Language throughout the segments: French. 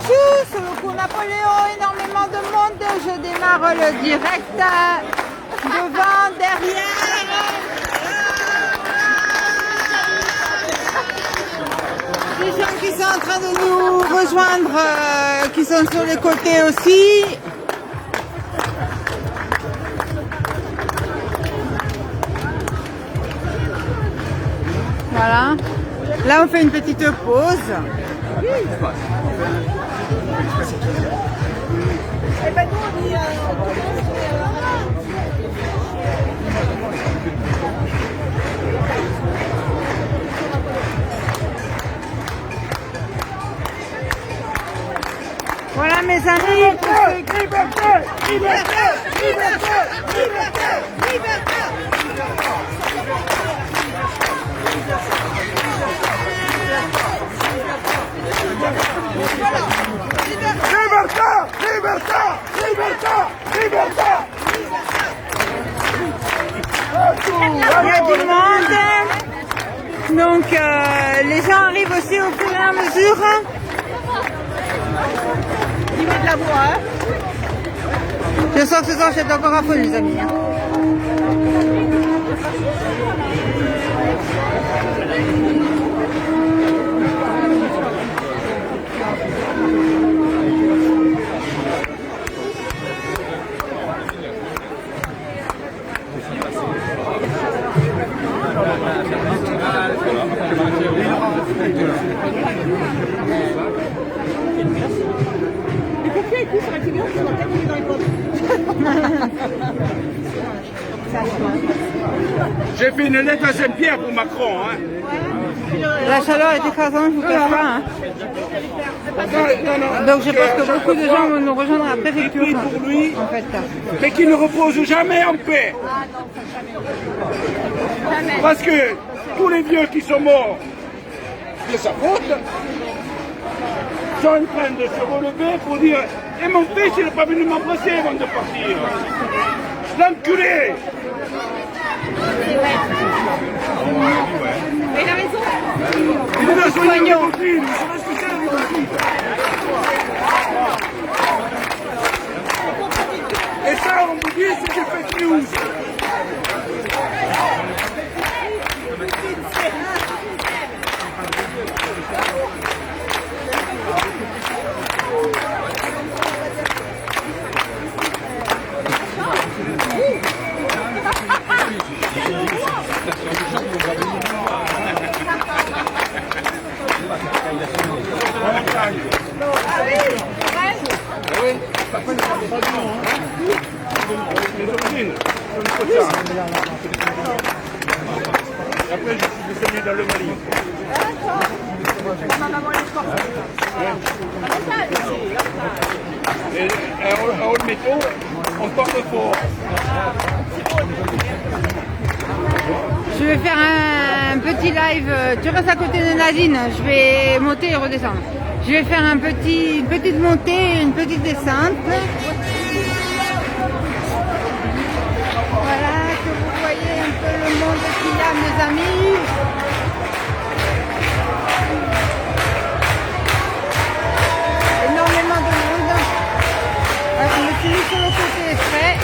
Tchou, pour Napoléon, énormément de monde. Je démarre le direct devant, derrière. Les gens qui sont en train de nous rejoindre, qui sont sur les côtés aussi. Voilà. Là, on fait une petite pause. Voilà mes amis. Liberté, liberté, liberté, liberté, liberté, liberté. Liberté, liberté, liberté, liberté. Il y a du monde. Donc les gens arrivent aussi au fur et à mesure. Il met de la voix. Je sens que ce soir c'est encore un peu les amis. J'ai fait une lettre à Saint-Pierre pour Macron. Hein. La chaleur est écrasante, je vous cache pas. Hein. Non. Donc je pense que beaucoup de gens vont nous rejoindre à la préfecture. Pour lui, en fait. Mais qu'il ne repose jamais en paix. Parce que tous les vieux qui sont morts de sa faute sont en train de se relever pour dire « Et mon fils, il n'est pas venu m'embrasser avant de partir. » L'enculé. Il a raison. Il est dans son agriculture, il se respecte l'agriculture. Et ça, on vous dit, c'est des fake news. Et après, je suis descendu dans le Mali. Et à Olmeto, on porte fort. Je vais faire un petit live. Tu restes à côté de Nadine. Je vais monter et redescendre. Je vais faire une petite montée et une petite descente. Voilà, que vous voyez un peu le monde qu'il y a, mes amis. Énormément de monde. Alors, je me suis mis sur le côté frais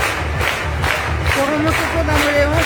pour remonter pour Napoléon.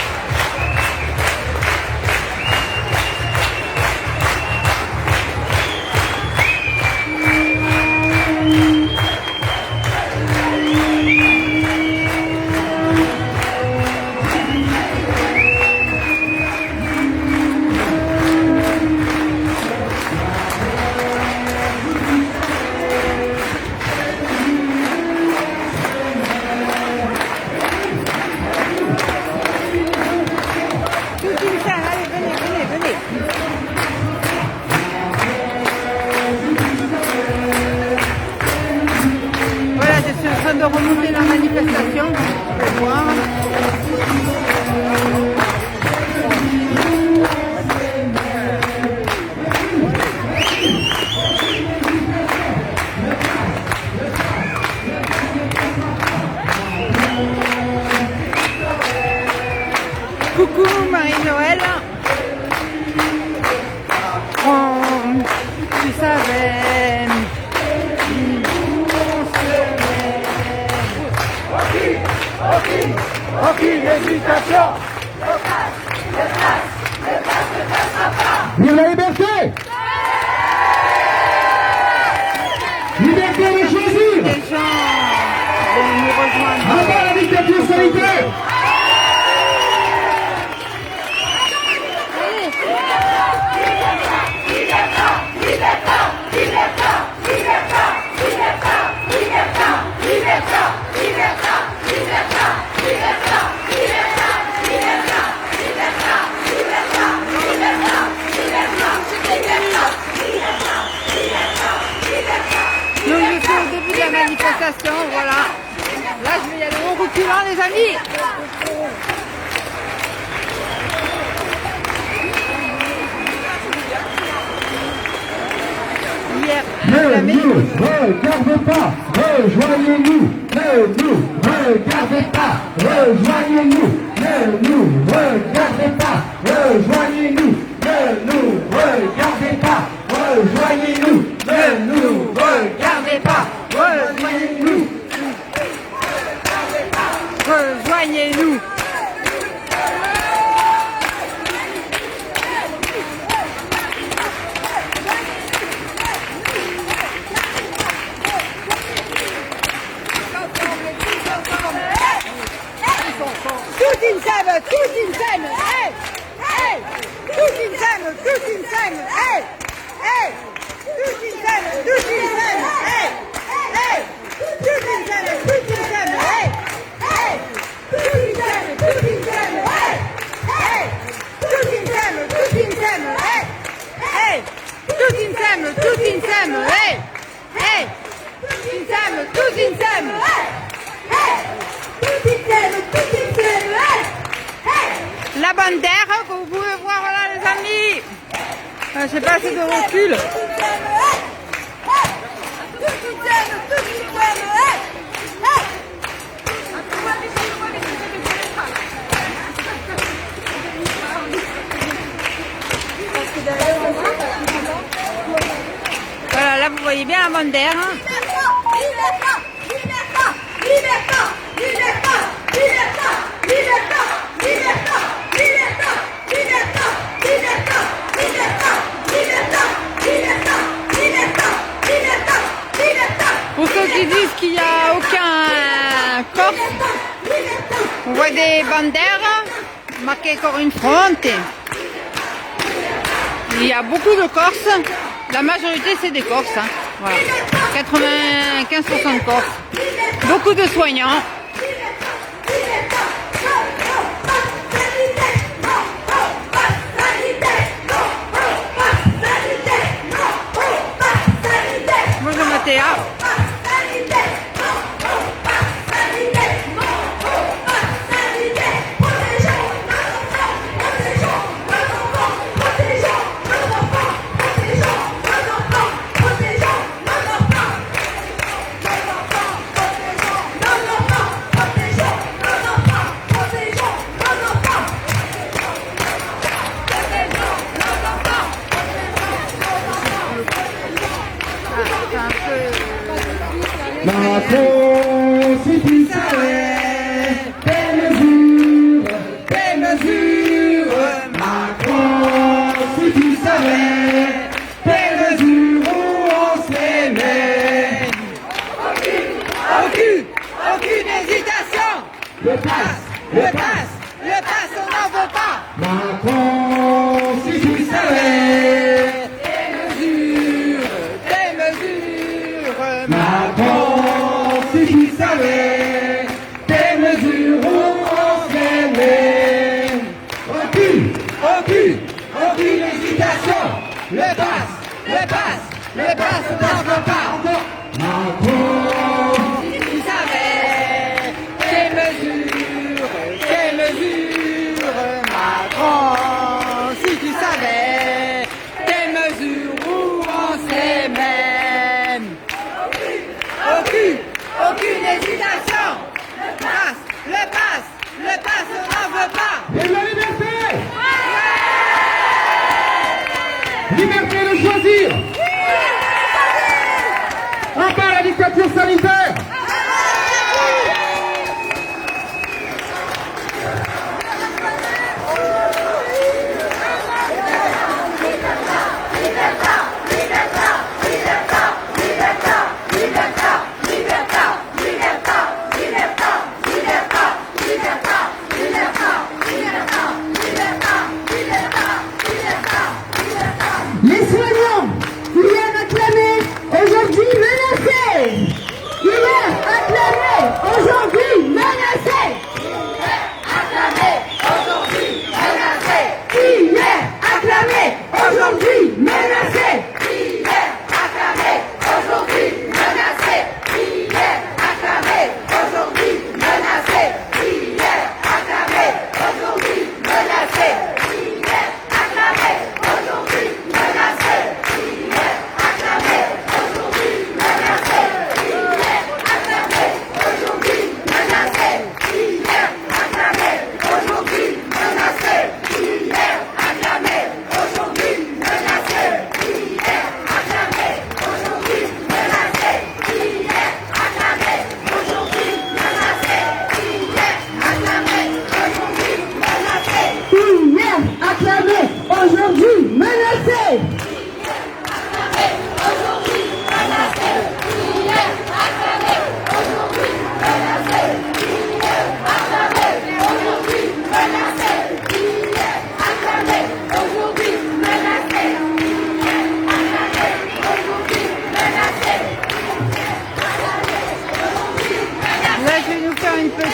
De remonter la manifestation pour voir. Coucou Marie-Noël. Tu savais l'hésitation. Vive la liberté! Liberté de choisir! Les gens vont nous rejoindre. À bas la dictature sanitaire! Donc je suis au début de la manifestation, voilà. Là je vais y aller au reculant les amis. Hier, la Ne nous regardez pas, rejoignez-nous. Ne nous regardez pas, rejoignez-nous. Ne nous regardez pas, rejoignez-nous. Ne nous regardez pas, rejoignez-nous. Ne nous regardez pas, rejoignez-nous. rejoignez-nous. Tout insieme, tout insieme, hey, hey, tout insieme, hey, hey, tout insieme, hey, hey, tout insieme, hey, hey, tout insieme, hey, hey, tout insieme, hey, hey, Tout insème, tout insème, hey, hey, tout insème, tout insème. La bandière que vous pouvez voir là les amis. J'ai pas assez de recul. Voilà, là vous voyez bien la bandière. Hein. Pour ceux qui disent qu'il n'y a aucun Corse, on voit des banderes marquées encore une fronte. Il y a beaucoup de Corses, la majorité c'est des Corses. Hein. Voilà. 95% de Corses. Beaucoup de soignants. Bonjour Mathéa. Macron, si tu savais tes mesures, Macron, si tu savais tes mesures où on se les met. Aucune hésitation. Le passe, on n'en veut pas. Macron, si tu savais Des mesures. Macron, si tu savais tes mesures où on se les met. Aucune hésitation. Le passe, on n'en veut pas. Macron, Si tu savais quelles mesures, Macron, si tu savais quelles mesures où on se les mène. Aucune hésitation. Le passe, on n'en veut pas. vive la liberté! Liberté de choisir! À bas la dictature sanitaire!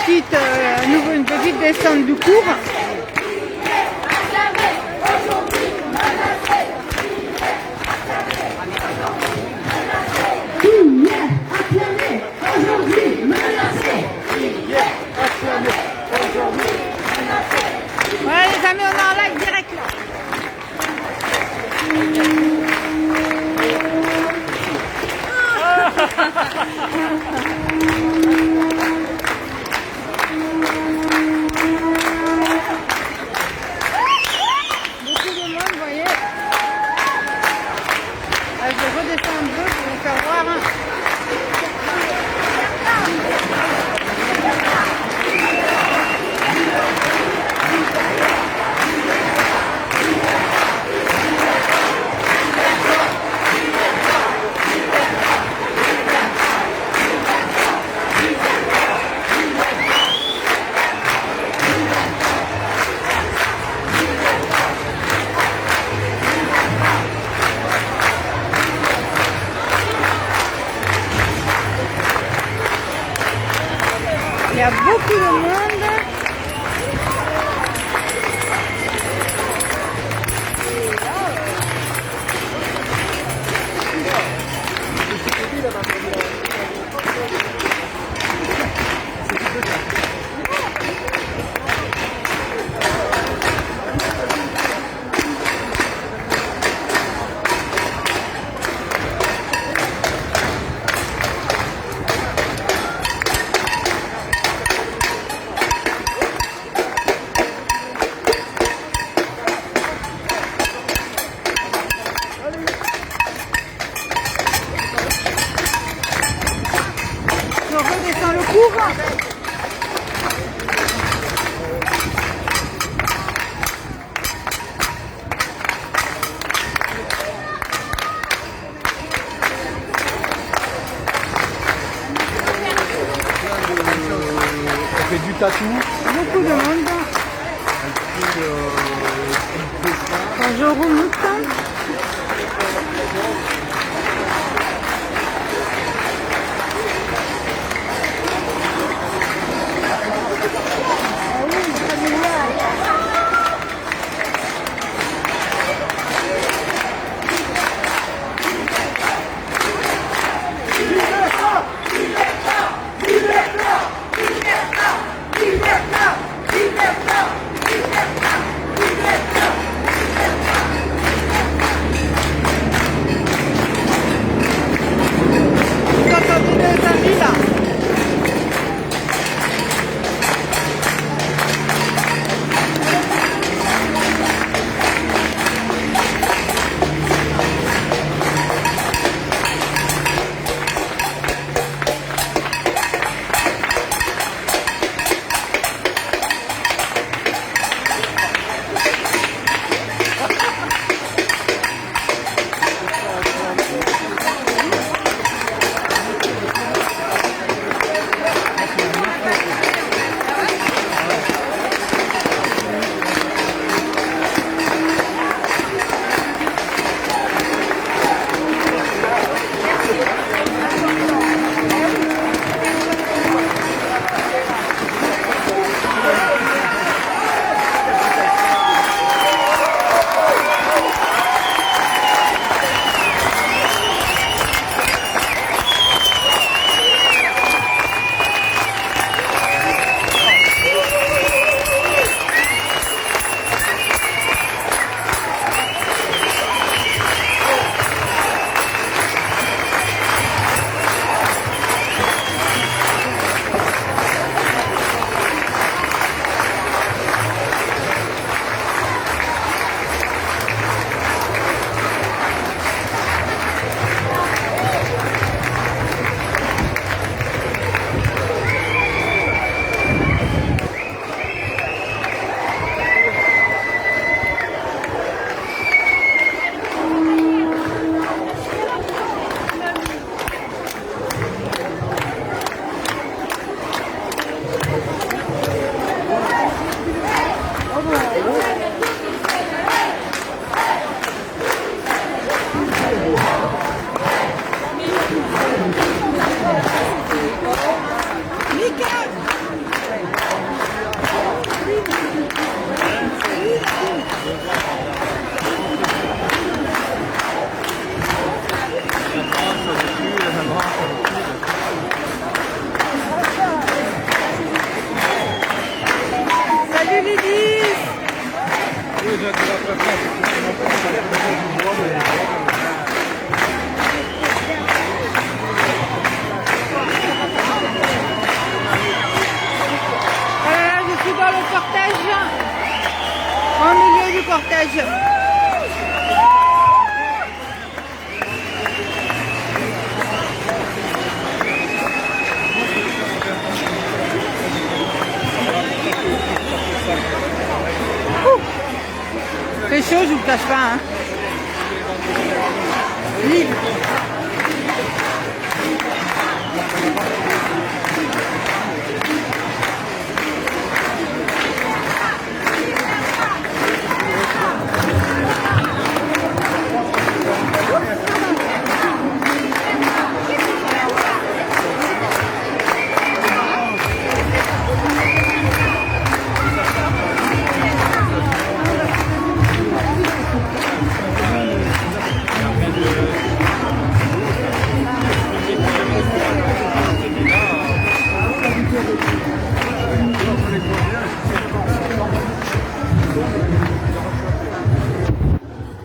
une petite descente du cours. Voilà les amis, on est en live direct là. Beaucoup de monde, vous voyez. Je redescends un peu pour vous faire voir. Il y a beaucoup de monde. Je redescends le cours. On fait du tatou. Beaucoup de monde. Quand je remonte. je vous le cache pas. Hein. Libre.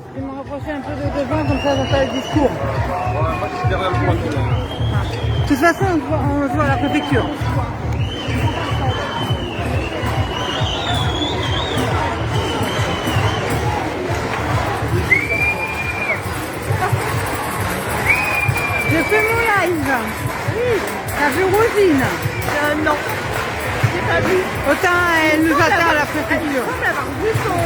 Je vais me rapprocher un peu de devant, comme ça on va faire le discours. Moi, je suis derrière le point. De toute façon, on se voit à la préfecture. Je fais mon live. Oui. T'as vu Rosine? Non. J'ai pas vu. Autant elle nous attend à la préfecture. Il semble avoir vu son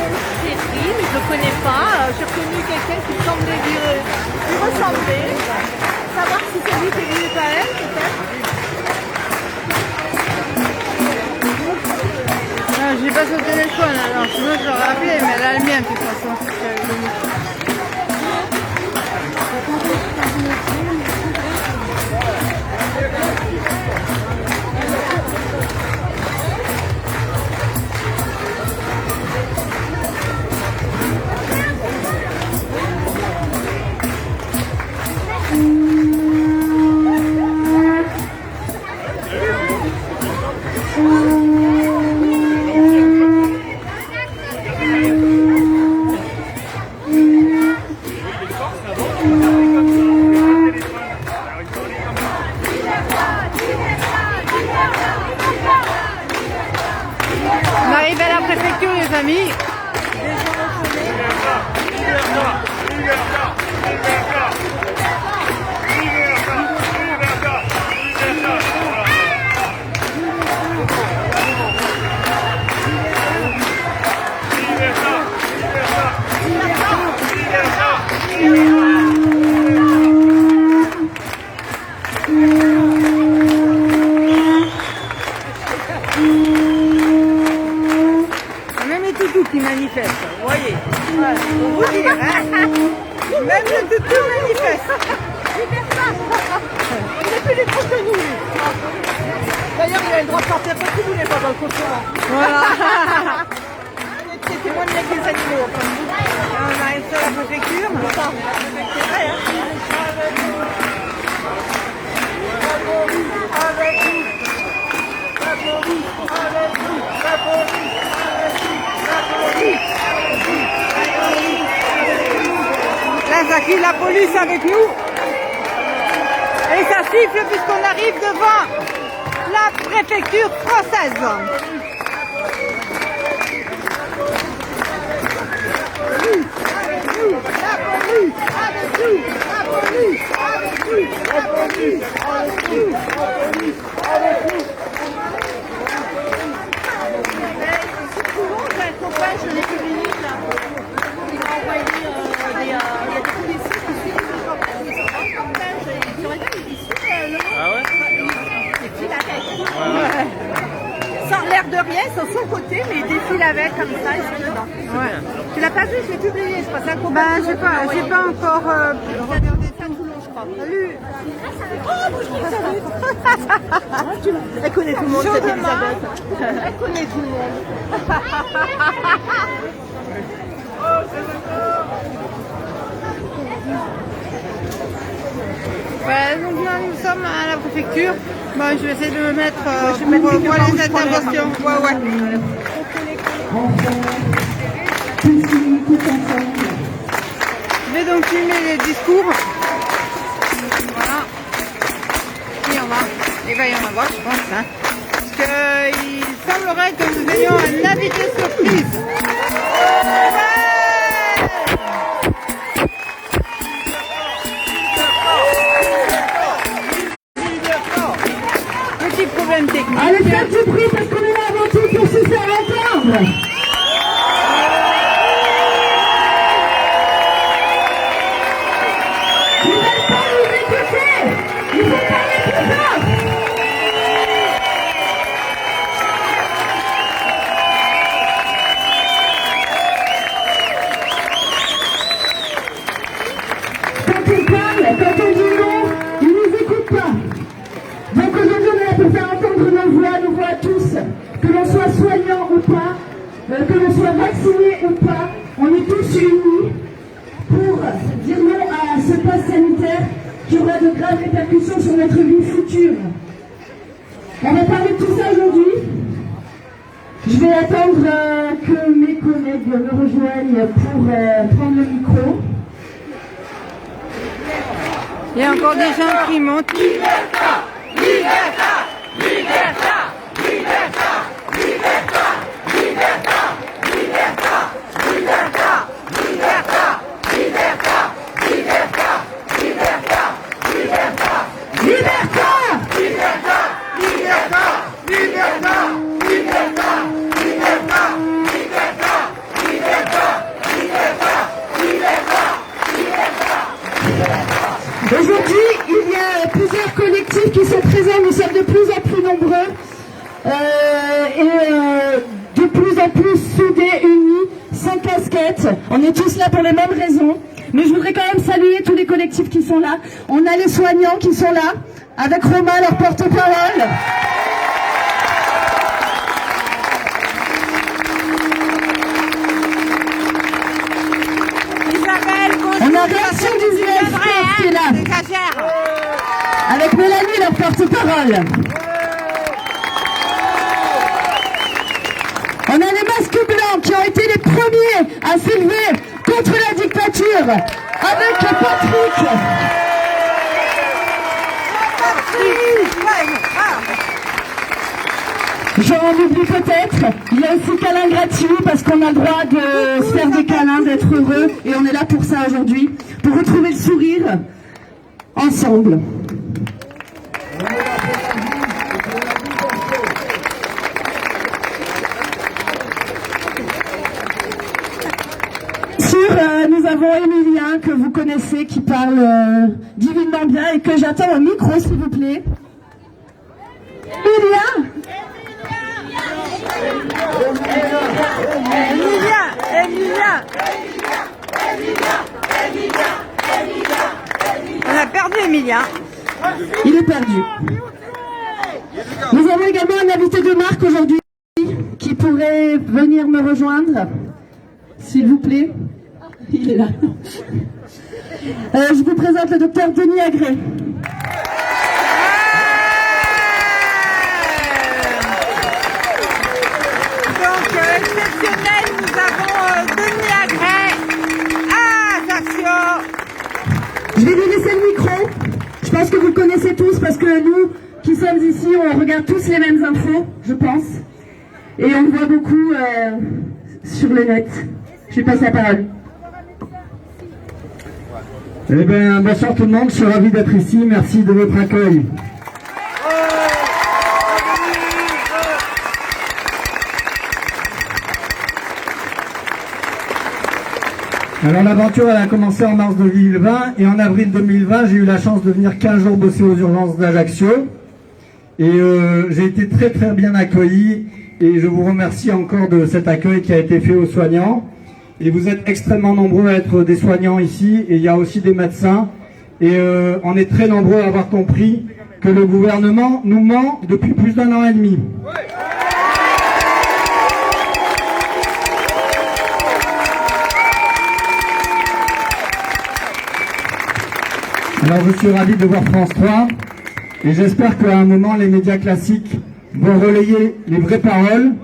chéri, mais je ne connais pas. J'ai reconnu quelqu'un qui semblait lui ressembler. Savoir si c'est lui qui est venu par elle, peut-être. Non, j'ai pas son téléphone, alors sinon je l'aurais appelé, mais elle a le mien de toute façon. On arrive à la préfecture, les amis. Même les toutous qui manifestent, vous voyez. Ouais, pour vous dire, hein. Même les toutous manifestent. Il a fait les contenus. D'ailleurs, il a le droit de sortir quand il voulait pas dans le contenant. Voilà. C'est moins bien que les animaux. On arrive sur la préfecture. C'est vrai, hein. Là, ça crie la police avec nous. Et ça siffle puisqu'on arrive devant la préfecture française. Je l'ai publié là. Il a envoyé des policiers qui suivent le reportage. Et sur Internet, il suit le nom. Ah ouais? Il défile avec. Sans l'air de rien, sur son côté, mais il défile avec comme ça, ils sont dedans. Ouais. Tu l'as pas vu, je l'ai publié, je passe un combat. Bah, j'ai pas encore regardé ça. Je crois. Salut. Oh, bonjour, salut. Elle connaît tout le monde, cette Elisabeth. Elle connaît tout le monde. Voilà, donc là nous sommes à la préfecture. Bon, je vais essayer de me mettre pour voir les interventions. Ouais. Je vais donc filmer les discours. Voilà. Il va y en avoir, je pense. Hein. Parce qu'il semblerait que nous ayons un invité surprise. Petit problème technique. Allez, faites du bruit parce qu'on est là avant tout pour se faire entendre. entendre nos voix tous, que l'on soit soignant ou pas, que l'on soit vacciné ou pas, on est tous unis pour dire non à ce pass sanitaire qui aura de graves répercussions sur notre vie future. On va parler de tout ça aujourd'hui. Je vais attendre que mes collègues me rejoignent pour prendre le micro. Il y a encore des gens qui montent. Aujourd'hui, il y a plusieurs collectifs qui sont présents, nous sommes de plus en plus nombreux et de plus en plus soudés, unis, sans casquette. On est tous là pour les mêmes raisons. Mais je voudrais quand même saluer tous les collectifs qui sont là. On a les soignants qui sont là, avec Romain, leur porte-parole. On a Réaction 19 qui est là. Avec Mélanie, leur porte-parole. On a les masques blancs qui ont été les premiers à s'élever contre la dictature. Avec Patrick. J'en oublie peut-être. Il y a aussi câlin gratuit parce qu'on a le droit de se faire des câlins, d'être heureux. Et on est là pour ça aujourd'hui. Pour retrouver le sourire ensemble. Nous avons Emilien que vous connaissez qui parle divinement bien et que j'attends au micro s'il vous plaît. Emilien. On a perdu Emilien. Il est perdu. Nous avons également un invité de marque aujourd'hui qui pourrait venir me rejoindre, s'il vous plaît. Il est là. Je vous présente le docteur Denis Agré. Exceptionnel, nous avons Denis Agré à Ajaccio. Je vais lui laisser le micro. Je pense que vous le connaissez tous parce que nous qui sommes ici, on regarde tous les mêmes infos, je pense. Et on le voit beaucoup sur le net. Je lui passe la parole. Eh bien, bonsoir tout le monde, je suis ravi d'être ici, merci de votre accueil. Alors l'aventure elle a commencé en mars 2020 et en avril 2020 j'ai eu la chance de venir 15 jours bosser aux urgences d'Ajaccio et j'ai été très très bien accueilli et je vous remercie encore de cet accueil qui a été fait aux soignants. Et vous êtes extrêmement nombreux à être des soignants ici, et il y a aussi des médecins. Et on est très nombreux à avoir compris que le gouvernement nous ment depuis plus d'1 an et demi. Alors je suis ravi de voir France 3, et j'espère qu'à un moment les médias classiques vont relayer les vraies paroles.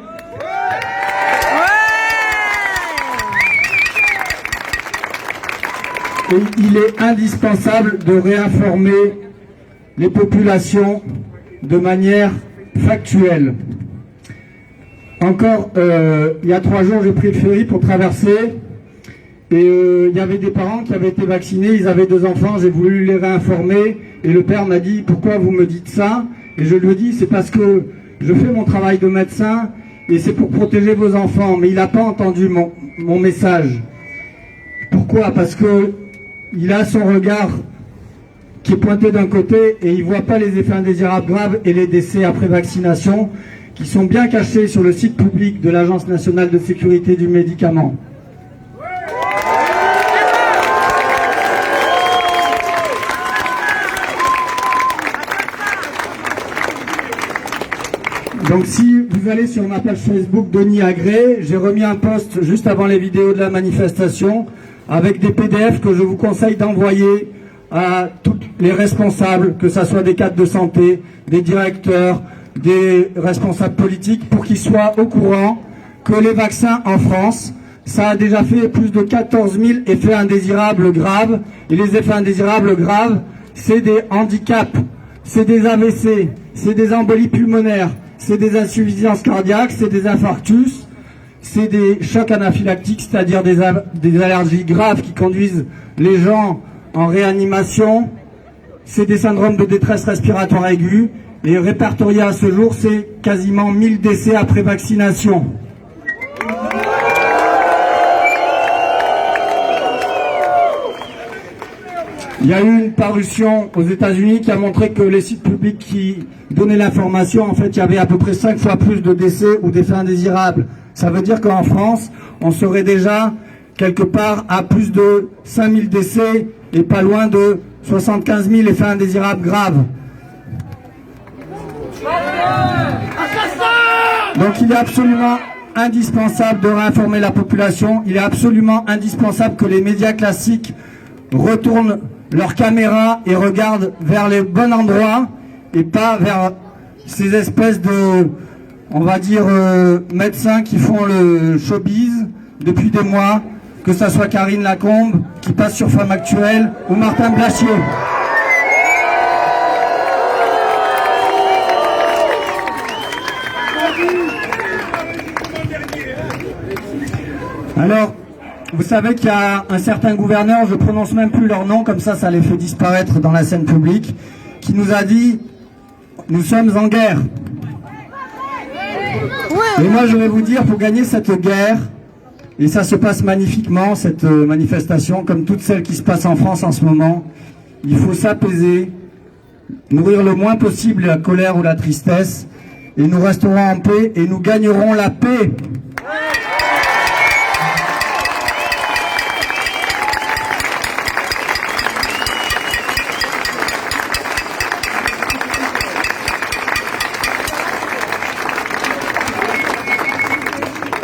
Et il est indispensable de réinformer les populations de manière factuelle. Encore, il y a 3 jours, j'ai pris le ferry pour traverser et il y avait des parents qui avaient été vaccinés, ils avaient 2 enfants, j'ai voulu les réinformer et le père m'a dit « Pourquoi vous me dites ça ?» Et je lui ai dit « C'est parce que je fais mon travail de médecin et c'est pour protéger vos enfants. » Mais il n'a pas entendu mon message. Pourquoi? Parce que il a son regard qui est pointé d'un côté et il ne voit pas les effets indésirables graves et les décès après vaccination qui sont bien cachés sur le site public de l'Agence nationale de sécurité du médicament. Donc si vous allez sur ma page Facebook Denis Agré, j'ai remis un post juste avant les vidéos de la manifestation avec des PDF que je vous conseille d'envoyer à tous les responsables, que ce soit des cadres de santé, des directeurs, des responsables politiques, pour qu'ils soient au courant que les vaccins en France, ça a déjà fait plus de 14 000 effets indésirables graves. Et les effets indésirables graves, c'est des handicaps, c'est des AVC, c'est des embolies pulmonaires, c'est des insuffisances cardiaques, c'est des infarctus, c'est des chocs anaphylactiques, c'est-à-dire des allergies graves qui conduisent les gens en réanimation, c'est des syndromes de détresse respiratoire aiguë, et répertorié à ce jour, c'est quasiment 1000 décès après vaccination. Il y a eu une parution aux États-Unis qui a montré que les sites publics qui donnaient l'information, en fait, il y avait à peu près 5 fois plus de décès ou d'effets indésirables. Ça veut dire qu'en France, on serait déjà quelque part à plus de 5000 décès et pas loin de 75 000 effets indésirables graves. Donc il est absolument indispensable de réinformer la population. Il est absolument indispensable que les médias classiques retournent leurs caméras et regardent vers les bons endroits et pas vers ces espèces de, on va dire, médecins qui font le showbiz depuis des mois, que ça soit Karine Lacombe qui passe sur Femme Actuelle ou Martin Blachier. Alors, vous savez qu'il y a un certain gouverneur, je prononce même plus leur nom, comme ça les fait disparaître dans la scène publique, qui nous a dit « Nous sommes en guerre ». Et moi je vais vous dire, pour gagner cette guerre, et ça se passe magnifiquement, cette manifestation, comme toutes celles qui se passent en France en ce moment, il faut s'apaiser, nourrir le moins possible la colère ou la tristesse, et nous resterons en paix, et nous gagnerons la paix.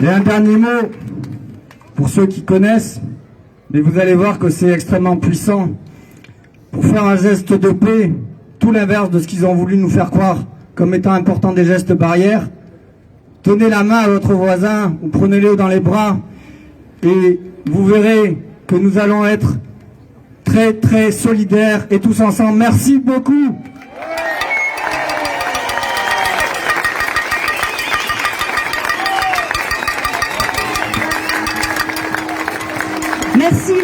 Et un dernier mot, pour ceux qui connaissent, mais vous allez voir que c'est extrêmement puissant. Pour faire un geste de paix, tout l'inverse de ce qu'ils ont voulu nous faire croire comme étant important des gestes barrières, tenez la main à votre voisin ou prenez-le dans les bras et vous verrez que nous allons être très très solidaires et tous ensemble. Merci beaucoup. Merci.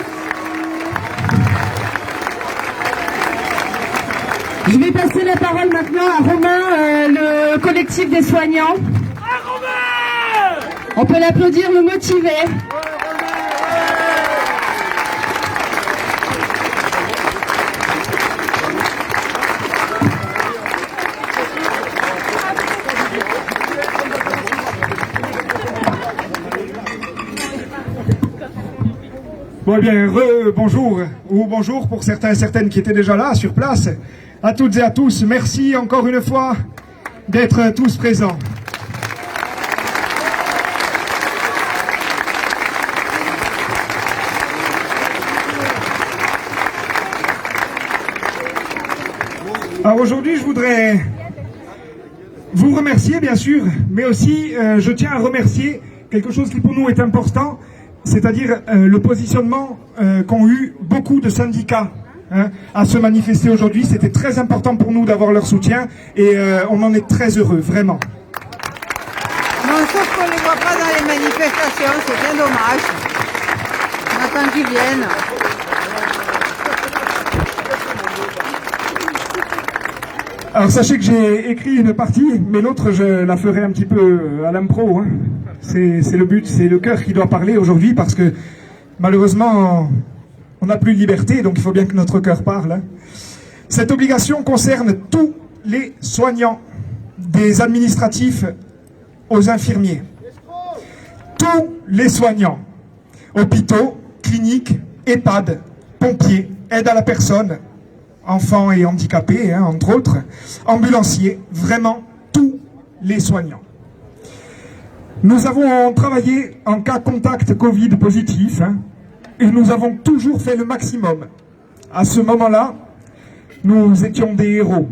Je vais passer la parole maintenant à Romain, le collectif des soignants. On peut l'applaudir, le motiver. Bon, eh bien, bonjour, ou bonjour pour certains et certaines qui étaient déjà là, sur place. À toutes et à tous, merci encore une fois d'être tous présents. Alors aujourd'hui, je voudrais vous remercier, bien sûr, mais aussi, je tiens à remercier quelque chose qui pour nous est important, c'est-à-dire le positionnement qu'ont eu beaucoup de syndicats à se manifester aujourd'hui. C'était très important pour nous d'avoir leur soutien et on en est très heureux, vraiment. Non, sauf qu'on ne les voit pas dans les manifestations, c'est bien dommage. On attend qu'ils viennent. Alors sachez que j'ai écrit une partie, mais l'autre je la ferai un petit peu à l'impro. Hein. C'est le but, c'est le cœur qui doit parler aujourd'hui parce que malheureusement on n'a plus de liberté, donc il faut bien que notre cœur parle. Hein. Cette obligation concerne tous les soignants, des administratifs aux infirmiers. Tous les soignants, hôpitaux, cliniques, EHPAD, pompiers, aide à la personne, enfants et handicapés, hein, entre autres, ambulanciers, vraiment tous les soignants. Nous avons travaillé en cas contact Covid positif, hein, et nous avons toujours fait le maximum. À ce moment-là, nous étions des héros.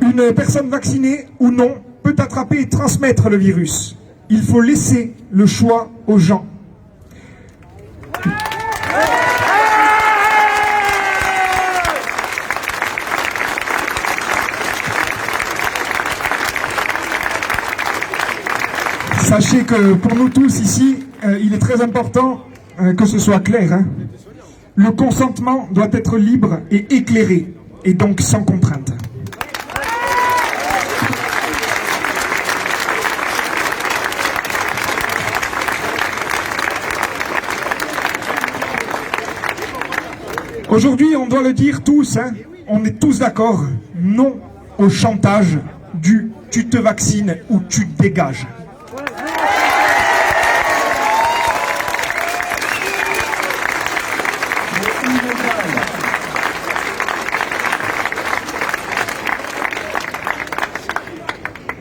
Une personne vaccinée ou non peut attraper et transmettre le virus. Il faut laisser le choix aux gens. Sachez que pour nous tous ici, il est très important que ce soit clair. Hein. Le consentement doit être libre et éclairé, et donc sans contrainte. Aujourd'hui, on doit le dire tous, hein, on est tous d'accord, non au chantage du « tu te vaccines » ou « tu te dégages ».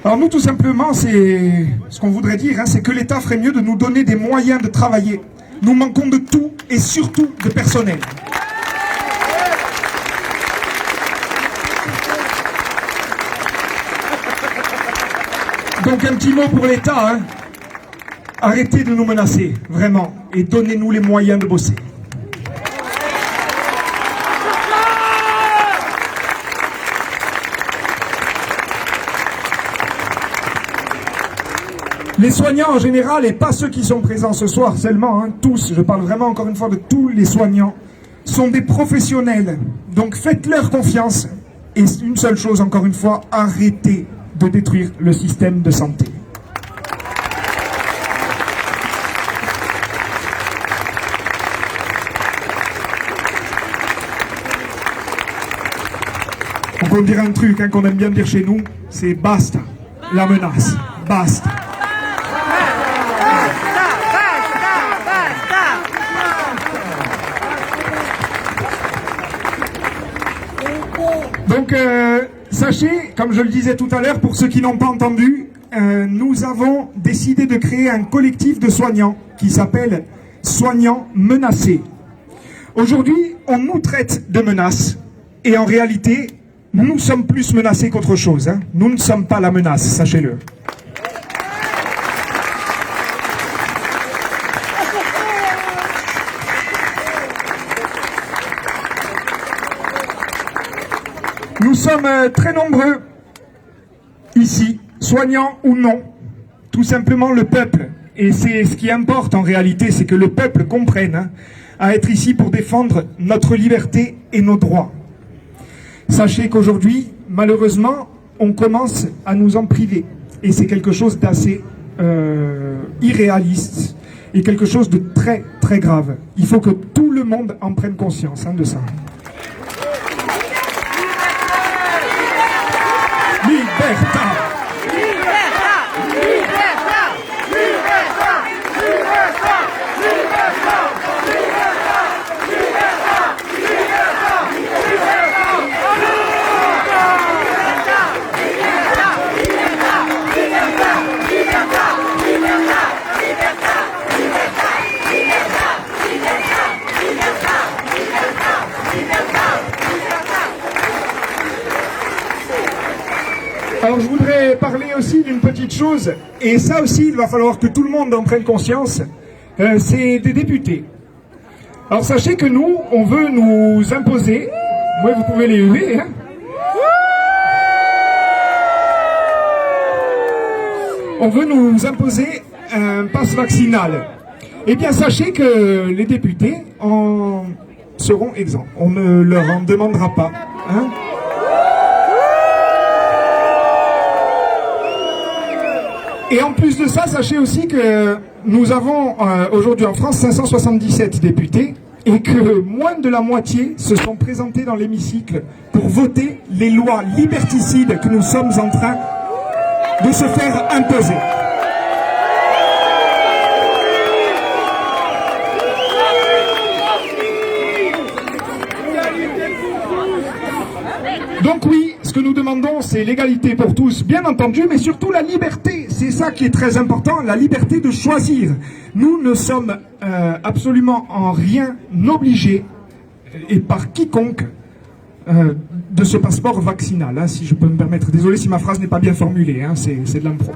Alors nous, tout simplement, c'est ce qu'on voudrait dire, hein, c'est que l'État ferait mieux de nous donner des moyens de travailler. Nous manquons de tout et surtout de personnel. Donc un petit mot pour l'État, hein. Arrêtez de nous menacer, vraiment, et donnez-nous les moyens de bosser. Les soignants en général, et pas ceux qui sont présents ce soir seulement, hein, tous, je parle vraiment encore une fois de tous les soignants, sont des professionnels. Donc faites-leur confiance. Et une seule chose, encore une fois, arrêtez de détruire le système de santé. Donc on dirait un truc hein, qu'on aime bien dire chez nous, c'est basta, la menace, basta. Donc, sachez, comme je le disais tout à l'heure, pour ceux qui n'ont pas entendu, nous avons décidé de créer un collectif de soignants qui s'appelle Soignants Menacés. Aujourd'hui, on nous traite de menaces, et en réalité, nous sommes plus menacés qu'autre chose. Hein. Nous ne sommes pas la menace, sachez-le. Nous sommes très nombreux ici, soignants ou non, tout simplement le peuple. Et c'est ce qui importe en réalité, c'est que le peuple comprenne hein, à être ici pour défendre notre liberté et nos droits. Sachez qu'aujourd'hui, malheureusement, on commence à nous en priver. Et c'est quelque chose d'assez irréaliste et quelque chose de très très grave. Il faut que tout le monde en prenne conscience hein, de ça. Libertà. Libertà, libertà, libertà, libertà, libertà, Alors je voudrais parler aussi d'une petite chose, et ça aussi il va falloir que tout le monde en prenne conscience, c'est des députés. Alors sachez que nous, on veut nous imposer, ouais, vous pouvez les huer, hein. On veut nous imposer un pass vaccinal. Eh bien sachez que les députés en seront exempts, on ne leur en demandera pas, hein. Et en plus de ça, sachez aussi que nous avons aujourd'hui en France 577 députés et que moins de la moitié se sont présentés dans l'hémicycle pour voter les lois liberticides que nous sommes en train de se faire imposer. Donc oui, ce que nous demandons, c'est l'égalité pour tous, bien entendu, mais surtout la liberté. C'est ça qui est très important, la liberté de choisir. Nous ne sommes absolument en rien obligés, et par quiconque, de ce passeport vaccinal, hein, si je peux me permettre. Désolé si ma phrase n'est pas bien formulée, hein, c'est de l'impro.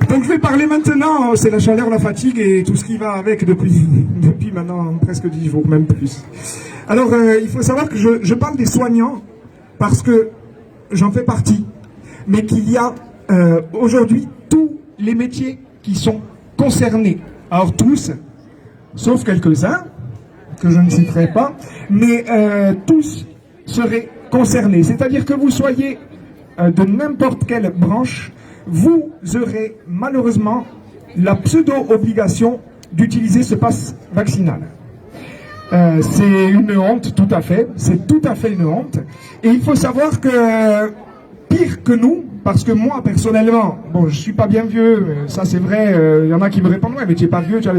Donc je vais parler maintenant, c'est la chaleur, la fatigue et tout ce qui va avec depuis maintenant presque 10 jours, même plus. Alors il faut savoir que je parle des soignants parce que j'en fais partie, mais qu'il y a aujourd'hui tous les métiers qui sont concernés. Alors tous, sauf quelques-uns, que je ne citerai pas, mais tous seraient concernés. C'est-à-dire que vous soyez de n'importe quelle branche, vous aurez malheureusement la pseudo-obligation d'utiliser ce pass vaccinal. C'est une honte, tout à fait. C'est tout à fait une honte. Et il faut savoir que, pire que nous, parce que moi, personnellement, bon, je suis pas bien vieux, ça c'est vrai, il y en a qui me répondent, ouais, mais tu es pas vieux, tu as...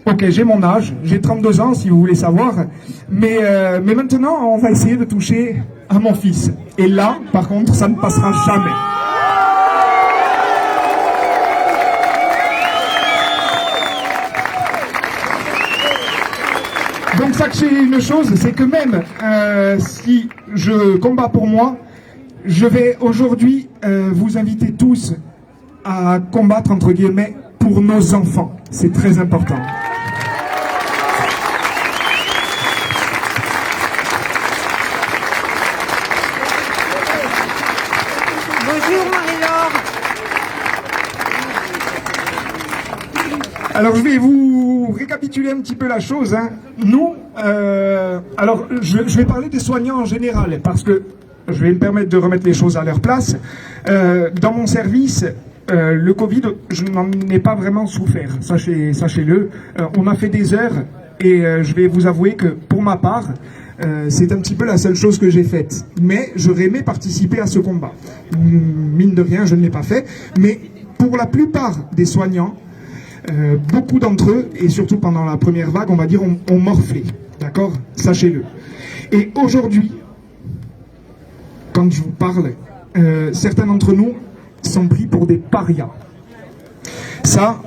Ok, j'ai mon âge, j'ai 32 ans, si vous voulez savoir, mais maintenant, on va essayer de toucher à mon fils. Et là, par contre, ça ne passera jamais. Donc sachez une chose, c'est que même si je combats pour moi, je vais aujourd'hui vous inviter tous à combattre, entre guillemets, pour nos enfants. C'est très important. Bonjour Marie-Laure. Alors je vais vous récapituler un petit peu la chose, hein. Nous, alors je vais parler des soignants en général, parce que je vais me permettre de remettre les choses à leur place. Dans mon service, le Covid, je n'en ai pas vraiment souffert, sachez-le. On a fait des heures, et je vais vous avouer que pour ma part, c'est un petit peu la seule chose que j'ai faite. Mais j'aurais aimé participer à ce combat. Mine de rien, je ne l'ai pas fait, mais pour la plupart des soignants, beaucoup d'entre eux, et surtout pendant la première vague, on va dire, ont morflé. D'accord ? Sachez-le. Et aujourd'hui, quand je vous parle, certains d'entre nous sont pris pour des parias. Ça,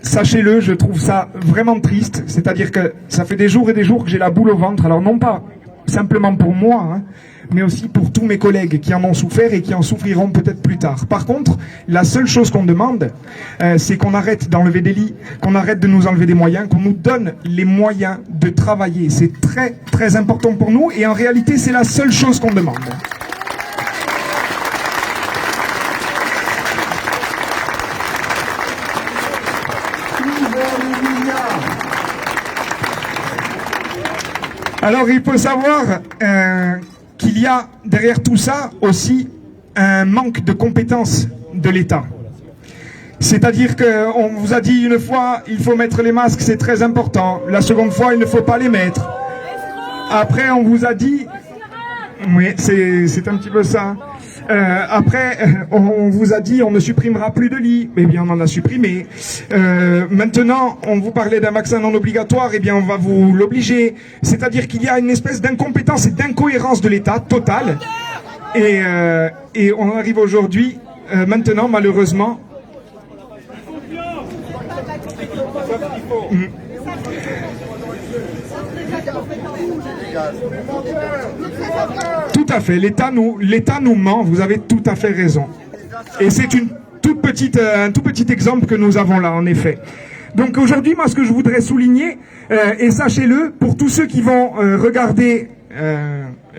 sachez-le, je trouve ça vraiment triste. C'est-à-dire que ça fait des jours et des jours que j'ai la boule au ventre. Alors non pas simplement pour moi, hein, mais aussi pour tous mes collègues qui en ont souffert et qui en souffriront peut-être plus tard. Par contre, la seule chose qu'on demande, c'est qu'on arrête d'enlever des lits, qu'on arrête de nous enlever des moyens, qu'on nous donne les moyens de travailler. C'est très très important pour nous et en réalité, c'est la seule chose qu'on demande. Alors il faut savoir qu'il y a derrière tout ça aussi un manque de compétences de l'État. C'est-à-dire qu'on vous a dit une fois, il faut mettre les masques, c'est très important. La seconde fois, il ne faut pas les mettre. Après, on vous a dit... Oui, c'est un petit peu ça. Après, on vous a dit on ne supprimera plus de lits. Eh bien, on en a supprimé. Maintenant, on vous parlait d'un vaccin non obligatoire. Eh bien, on va vous l'obliger. C'est-à-dire qu'il y a une espèce d'incompétence et d'incohérence de l'État totale. Et on arrive aujourd'hui, maintenant, malheureusement... Tout à fait, l'État nous ment, vous avez tout à fait raison. Et c'est un tout petit exemple que nous avons là, en effet. Donc aujourd'hui, moi, ce que je voudrais souligner, et sachez-le, pour tous ceux qui vont regarder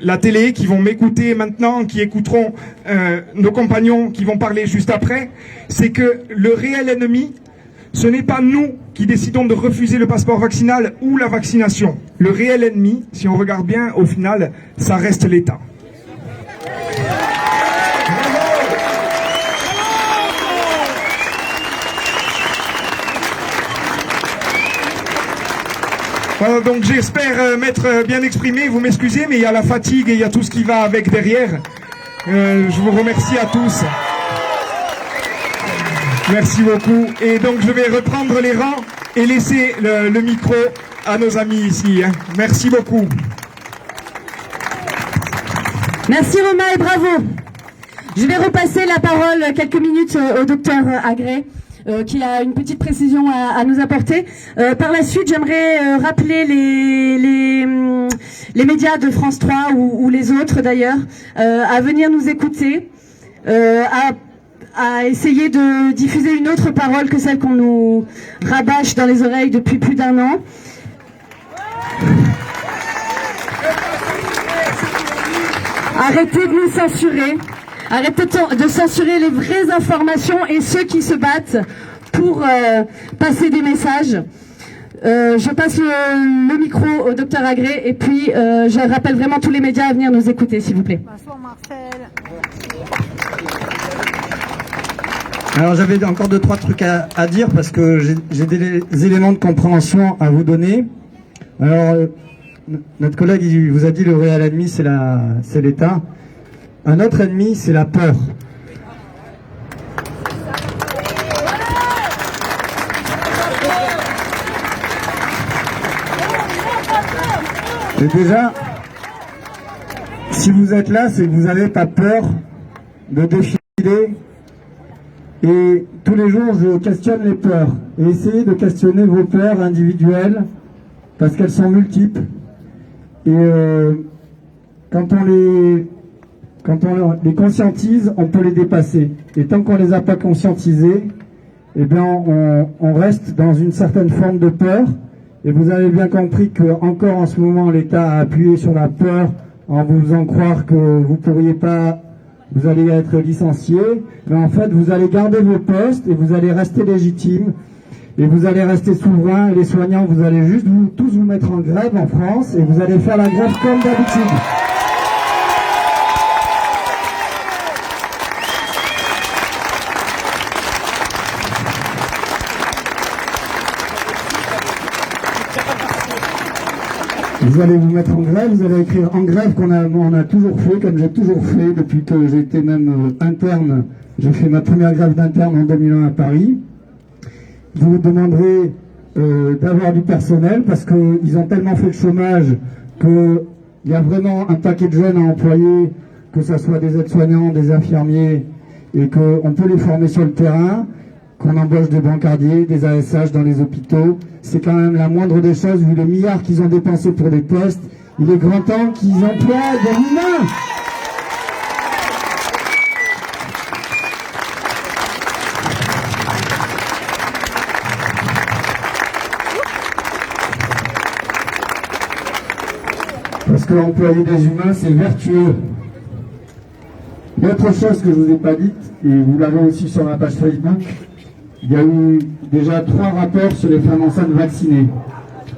la télé, qui vont m'écouter maintenant, qui écouteront nos compagnons qui vont parler juste après, c'est que le réel ennemi, ce n'est pas nous qui décidons de refuser le passeport vaccinal ou la vaccination. Le réel ennemi, si on regarde bien, au final, ça reste l'État. Voilà, donc j'espère m'être bien exprimé, vous m'excusez, mais il y a la fatigue et il y a tout ce qui va avec derrière. Je vous remercie à tous. Merci beaucoup. Et donc je vais reprendre les rangs et laisser le micro à nos amis ici. Hein. Merci beaucoup. Merci Romain et bravo. Je vais repasser la parole quelques minutes au docteur Agré, qui a une petite précision à nous apporter. Par la suite, j'aimerais rappeler les médias de France 3 ou les autres d'ailleurs à venir nous écouter, à essayer de diffuser une autre parole que celle qu'on nous rabâche dans les oreilles depuis plus d'1 an. Arrêtez de nous censurer. Arrêtez de censurer les vraies informations et ceux qui se battent pour passer des messages. Je passe le micro au docteur Agré et puis je rappelle vraiment tous les médias à venir nous écouter, s'il vous plaît. Bonsoir Marcel. Alors j'avais encore 2-3 trucs à dire parce que j'ai des éléments de compréhension à vous donner. Alors notre collègue il vous a dit le réel ennemi c'est l'État. Un autre ennemi c'est la peur. Et déjà, si vous êtes là, c'est que vous n'avez pas peur de défiler. Et tous les jours, je questionne les peurs. Et essayez de questionner vos peurs individuelles, parce qu'elles sont multiples. Et quand on les conscientise, on peut les dépasser. Et tant qu'on les a pas conscientisées, eh bien, on reste dans une certaine forme de peur. Et vous avez bien compris que encore en ce moment, l'État a appuyé sur la peur en vous faisant croire que vous pourriez pas, vous allez être licencié. Mais en fait, vous allez garder vos postes et vous allez rester légitime. Et vous allez rester souverain. Et les soignants, vous allez juste tous vous mettre en grève en France et vous allez faire la grève comme d'habitude. Vous allez vous mettre en grève, vous allez écrire en grève qu'on a toujours fait, comme j'ai toujours fait depuis que j'ai été même interne. J'ai fait ma première grève d'interne en 2001 à Paris. Vous vous demanderez d'avoir du personnel parce qu'ils ont tellement fait le chômage qu'il y a vraiment un paquet de jeunes à employer, que ce soit des aides-soignants, des infirmiers, et qu'on peut les former sur le terrain, qu'on embauche des brancardiers, des ASH dans les hôpitaux. C'est quand même la moindre des choses, vu les milliards qu'ils ont dépensés pour des postes. Il est grand temps qu'ils emploient des humains. Parce que employer des humains, c'est vertueux. L'autre chose que je ne vous ai pas dite, et vous l'avez aussi sur la page Facebook, il y a eu déjà 3 rapports sur les femmes enceintes vaccinées.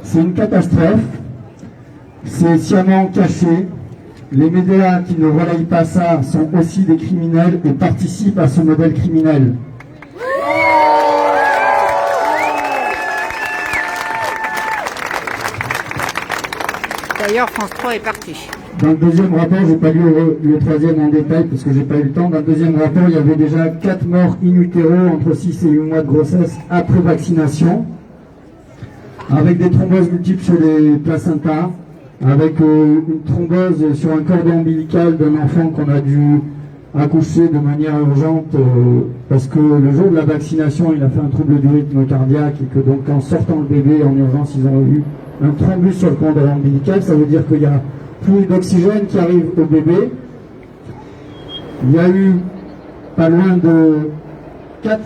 C'est une catastrophe, c'est sciemment caché. Les médias qui ne relayent pas ça sont aussi des criminels et participent à ce modèle criminel. D'ailleurs, France 3 est parti. Dans le deuxième rapport, j'ai pas lu le troisième en détail parce que j'ai pas eu le temps. Dans le deuxième rapport, il y avait déjà 4 morts in utero entre 6 et 8 mois de grossesse après vaccination, avec des thromboses multiples sur les placentas, avec une thrombose sur un cordon ombilical d'un enfant qu'on a dû accoucher de manière urgente parce que le jour de la vaccination, il a fait un trouble du rythme cardiaque et que donc en sortant le bébé en urgence, ils ont eu un thrombus sur le cordon ombilical. Ça veut dire qu'il y a plus d'oxygène qui arrive au bébé. Il y a eu pas loin de 4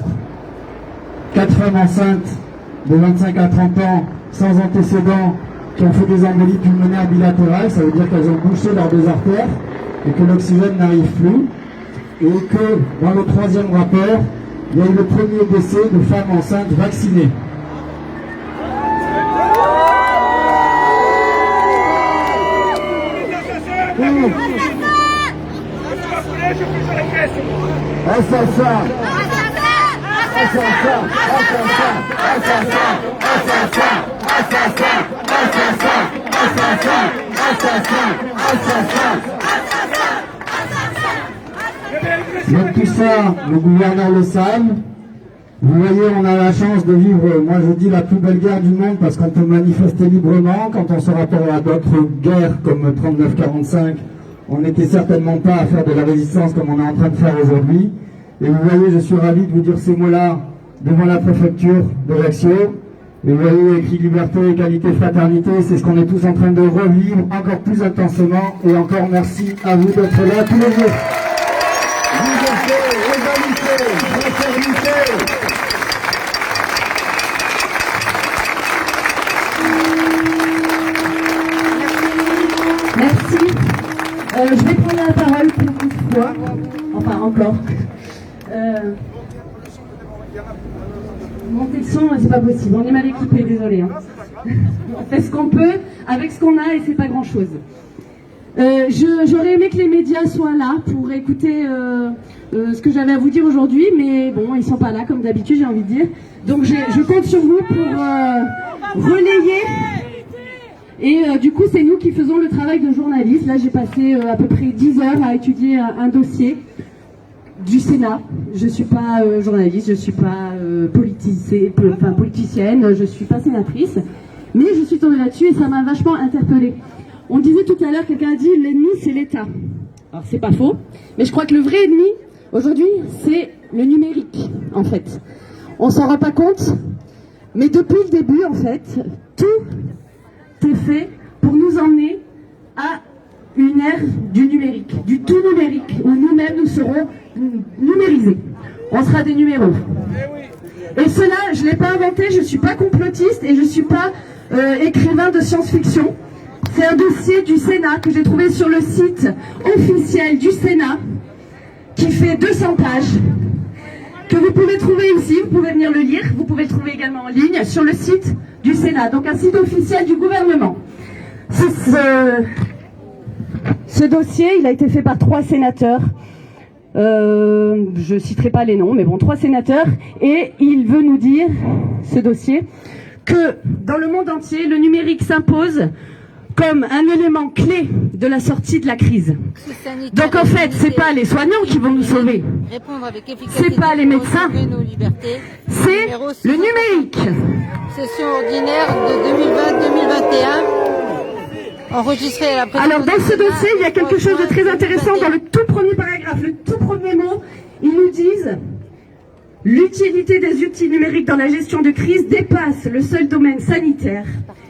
femmes enceintes de 25 à 30 ans sans antécédents qui ont fait des embolies pulmonaires bilatérales. Ça veut dire qu'elles ont bouché leurs 2 artères et que l'oxygène n'arrive plus. Et que dans le troisième rapport, il y a eu le premier décès de femmes enceintes vaccinées. Donc tout ça, le gouverneur le savent. Vous voyez, on a la chance de vivre, moi je dis, la plus belle guerre du monde parce qu'on peut manifester librement. Quand on se rapporte à d'autres guerres comme 39-45, on n'était certainement pas à faire de la résistance comme on est en train de faire aujourd'hui. Et vous voyez, je suis ravi de vous dire ces mots-là devant la préfecture d'Ajaccio. Et vous voyez, écrit liberté, égalité, fraternité, c'est ce qu'on est tous en train de revivre encore plus intensément. Et encore merci à vous d'être là tous les jours. Liberté, égalité, fraternité. Merci. Je vais prendre la parole pour une fois. Enfin, encore. Monter le son, c'est pas possible. On est mal équipé, désolé. Hein. On fait ce qu'on peut avec ce qu'on a et c'est pas grand chose. J'aurais aimé que les médias soient là pour écouter ce que j'avais à vous dire aujourd'hui, mais bon, ils sont pas là comme d'habitude, j'ai envie de dire. Donc je compte sur vous pour relayer. Et du coup, c'est nous qui faisons le travail de journaliste. Là, j'ai passé à peu près 10 heures à étudier un dossier du Sénat. Je ne suis pas journaliste, je ne suis pas politicienne, je ne suis pas sénatrice. Mais je suis tombée là-dessus et ça m'a vachement interpellée. On disait tout à l'heure, quelqu'un a dit l'ennemi, c'est l'État. Alors, c'est pas faux. Mais je crois que le vrai ennemi, aujourd'hui, c'est le numérique, en fait. On s'en rend pas compte. Mais depuis le début, en fait, tout est fait pour nous emmener à une ère du numérique, du tout numérique, où nous-mêmes nous serons numérisés. On sera des numéros. Et cela, je ne l'ai pas inventé, je ne suis pas complotiste et je ne suis pas écrivain de science-fiction. C'est un dossier du Sénat que j'ai trouvé sur le site officiel du Sénat, qui fait 200 pages, que vous pouvez trouver ici, vous pouvez venir le lire, vous pouvez le trouver également en ligne sur le site du Sénat, donc un site officiel du gouvernement. Ce dossier, il a été fait par 3 sénateurs, je citerai pas les noms, mais bon, 3 sénateurs, et il veut nous dire, ce dossier, que dans le monde entier, le numérique s'impose comme un élément clé de la sortie de la crise. Donc en fait, c'est pas les soignants qui vont nous sauver, c'est pas les médecins, c'est le numérique. Session ordinaire de 2020-2021, enregistrée à la présidence. Alors dans ce dossier, il y a quelque chose de très intéressant dans le tout premier paragraphe, le tout premier mot. Ils nous disent « L'utilité des outils numériques dans la gestion de crise dépasse le seul domaine sanitaire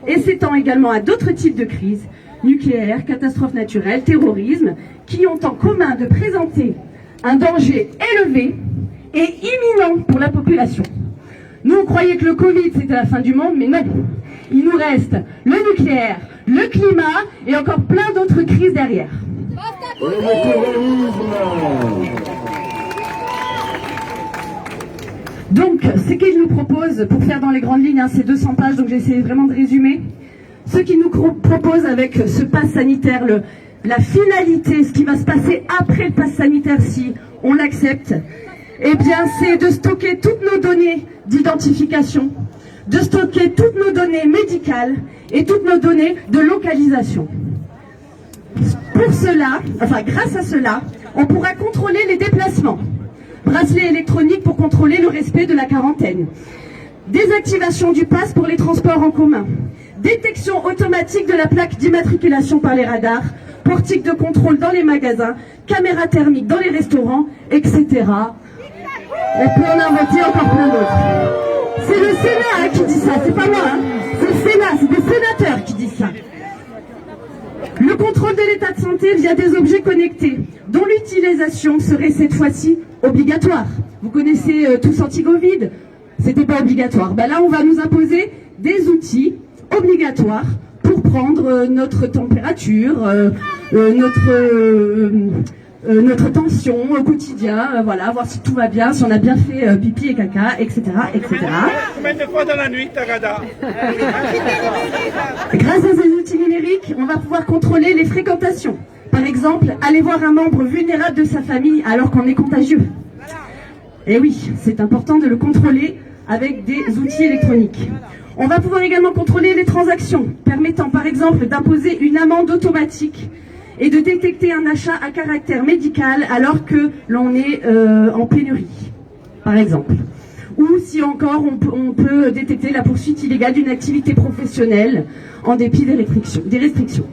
et s'étend également à d'autres types de crises, nucléaires, catastrophes naturelles, terrorisme, qui ont en commun de présenter un danger élevé et imminent pour la population. » Nous, on croyait que le Covid, c'était la fin du monde, mais non. Il nous reste le nucléaire, le climat et encore plein d'autres crises derrière. Donc, ce qu'il nous propose, pour faire dans les grandes lignes, ces 200 pages, donc j'ai essayé vraiment de résumer, ce qu'il nous propose avec ce pass sanitaire, la finalité, ce qui va se passer après le pass sanitaire si on l'accepte, eh bien, c'est de stocker toutes nos données d'identification, de stocker toutes nos données médicales et toutes nos données de localisation. Pour cela, enfin grâce à cela, on pourra contrôler les déplacements. Bracelet électronique pour contrôler le respect de la quarantaine. Désactivation du pass pour les transports en commun. Détection automatique de la plaque d'immatriculation par les radars. Portique de contrôle dans les magasins. Caméra thermique dans les restaurants, etc. On peut en inventer encore plein d'autres. C'est le Sénat qui dit ça, c'est pas moi. C'est le Sénat, c'est des sénateurs qui disent ça. Le contrôle de l'état de santé via des objets connectés, dont l'utilisation serait cette fois-ci obligatoire. Vous connaissez tous Anticovid, c'était pas obligatoire. Ben là, on va nous imposer des outils obligatoires pour prendre notre température, notre tension au quotidien, voilà, voir si tout va bien, si on a bien fait pipi et caca, etc., etc. Combien de fois dans la nuit, Tagada? Grâce à ces outils numériques, on va pouvoir contrôler les fréquentations. Par exemple, aller voir un membre vulnérable de sa famille alors qu'on est contagieux. Et oui, c'est important de le contrôler avec des outils électroniques. On va pouvoir également contrôler les transactions, permettant par exemple d'imposer une amende automatique et de détecter un achat à caractère médical alors que l'on est en pénurie, par exemple. ou si encore on peut détecter la poursuite illégale d'une activité professionnelle en dépit des restrictions.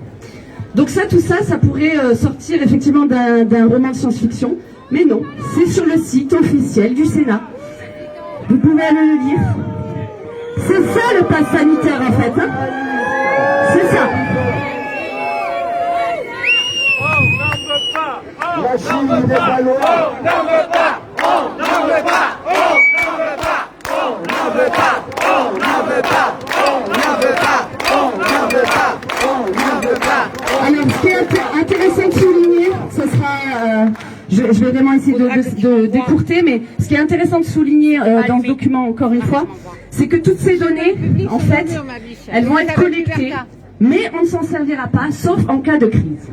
Donc tout ça pourrait sortir effectivement d'un roman de science-fiction, mais non, c'est sur le site officiel du Sénat. Vous pouvez aller le lire. C'est ça le pass sanitaire en fait, hein. C'est ça. La Chine n'est pas loin. On n'en veut pas. On n'en veut pas. On n'en veut pas. On n'en veut pas. On n'en veut pas. On n'en veut pas. On n'en veut pas. Alors, ce qui est intéressant de souligner, ce sera, je vais vraiment essayer de décourter, mais ce qui est intéressant de souligner dans ce document, encore une fois, c'est que toutes ces données, en fait, elles vont être collectées, mais on ne s'en servira pas, sauf en cas de crise.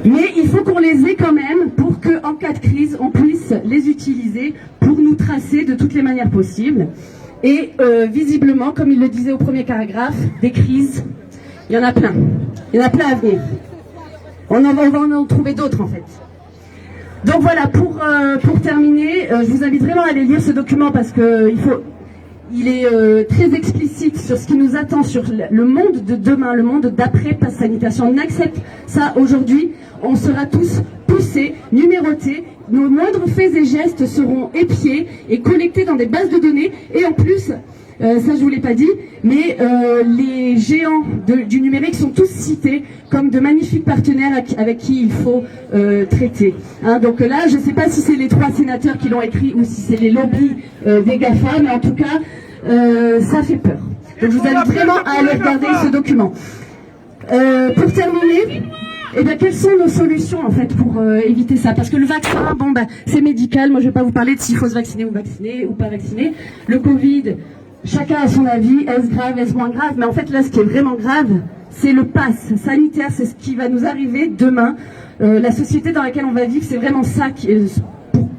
Mais il faut qu'on les ait quand même pour qu'en cas de crise, on puisse les utiliser pour nous tracer de toutes les manières possibles. Et visiblement, comme il le disait au premier paragraphe, des crises, il y en a plein. Il y en a plein à venir. On va en trouver d'autres en fait. Donc voilà, pour terminer, je vous invite vraiment à aller lire ce document parce que il est très explicite sur ce qui nous attend, sur le monde de demain, le monde d'après pass sanitaire. Si on accepte ça aujourd'hui, on sera tous poussés, numérotés, nos moindres faits et gestes seront épiés et collectés dans des bases de données. Et en plus, ça je vous l'ai pas dit, mais les géants du numérique sont tous cités comme de magnifiques partenaires avec qui il faut traiter. Hein, donc là, je ne sais pas si c'est les 3 sénateurs qui l'ont écrit ou si c'est les lobbies des GAFA, mais en tout cas, ça fait peur. Donc je vous invite vraiment à aller regarder ce document. Pour terminer, eh bien, quelles sont nos solutions en fait pour éviter ça? Parce que le vaccin, bon ben, c'est médical. Moi, je ne vais pas vous parler de s'il faut se vacciner ou pas vacciner. Le Covid, chacun a son avis. Est-ce grave, est-ce moins grave? Mais en fait, là, ce qui est vraiment grave, c'est le pass sanitaire. C'est ce qui va nous arriver demain. La société dans laquelle on va vivre, c'est vraiment ça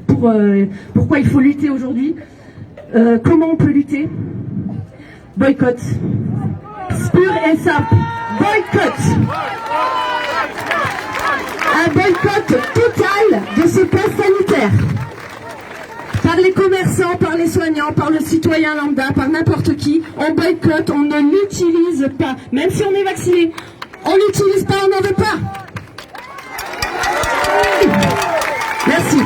pourquoi il faut lutter aujourd'hui. Comment on peut lutter? Boycott. Pur et simple. Boycott. Un boycott total de ce pass sanitaire. Par les commerçants, par les soignants, par le citoyen lambda, par n'importe qui. On boycotte, on ne l'utilise pas. Même si on est vacciné, on l'utilise pas, on n'en veut pas. Merci.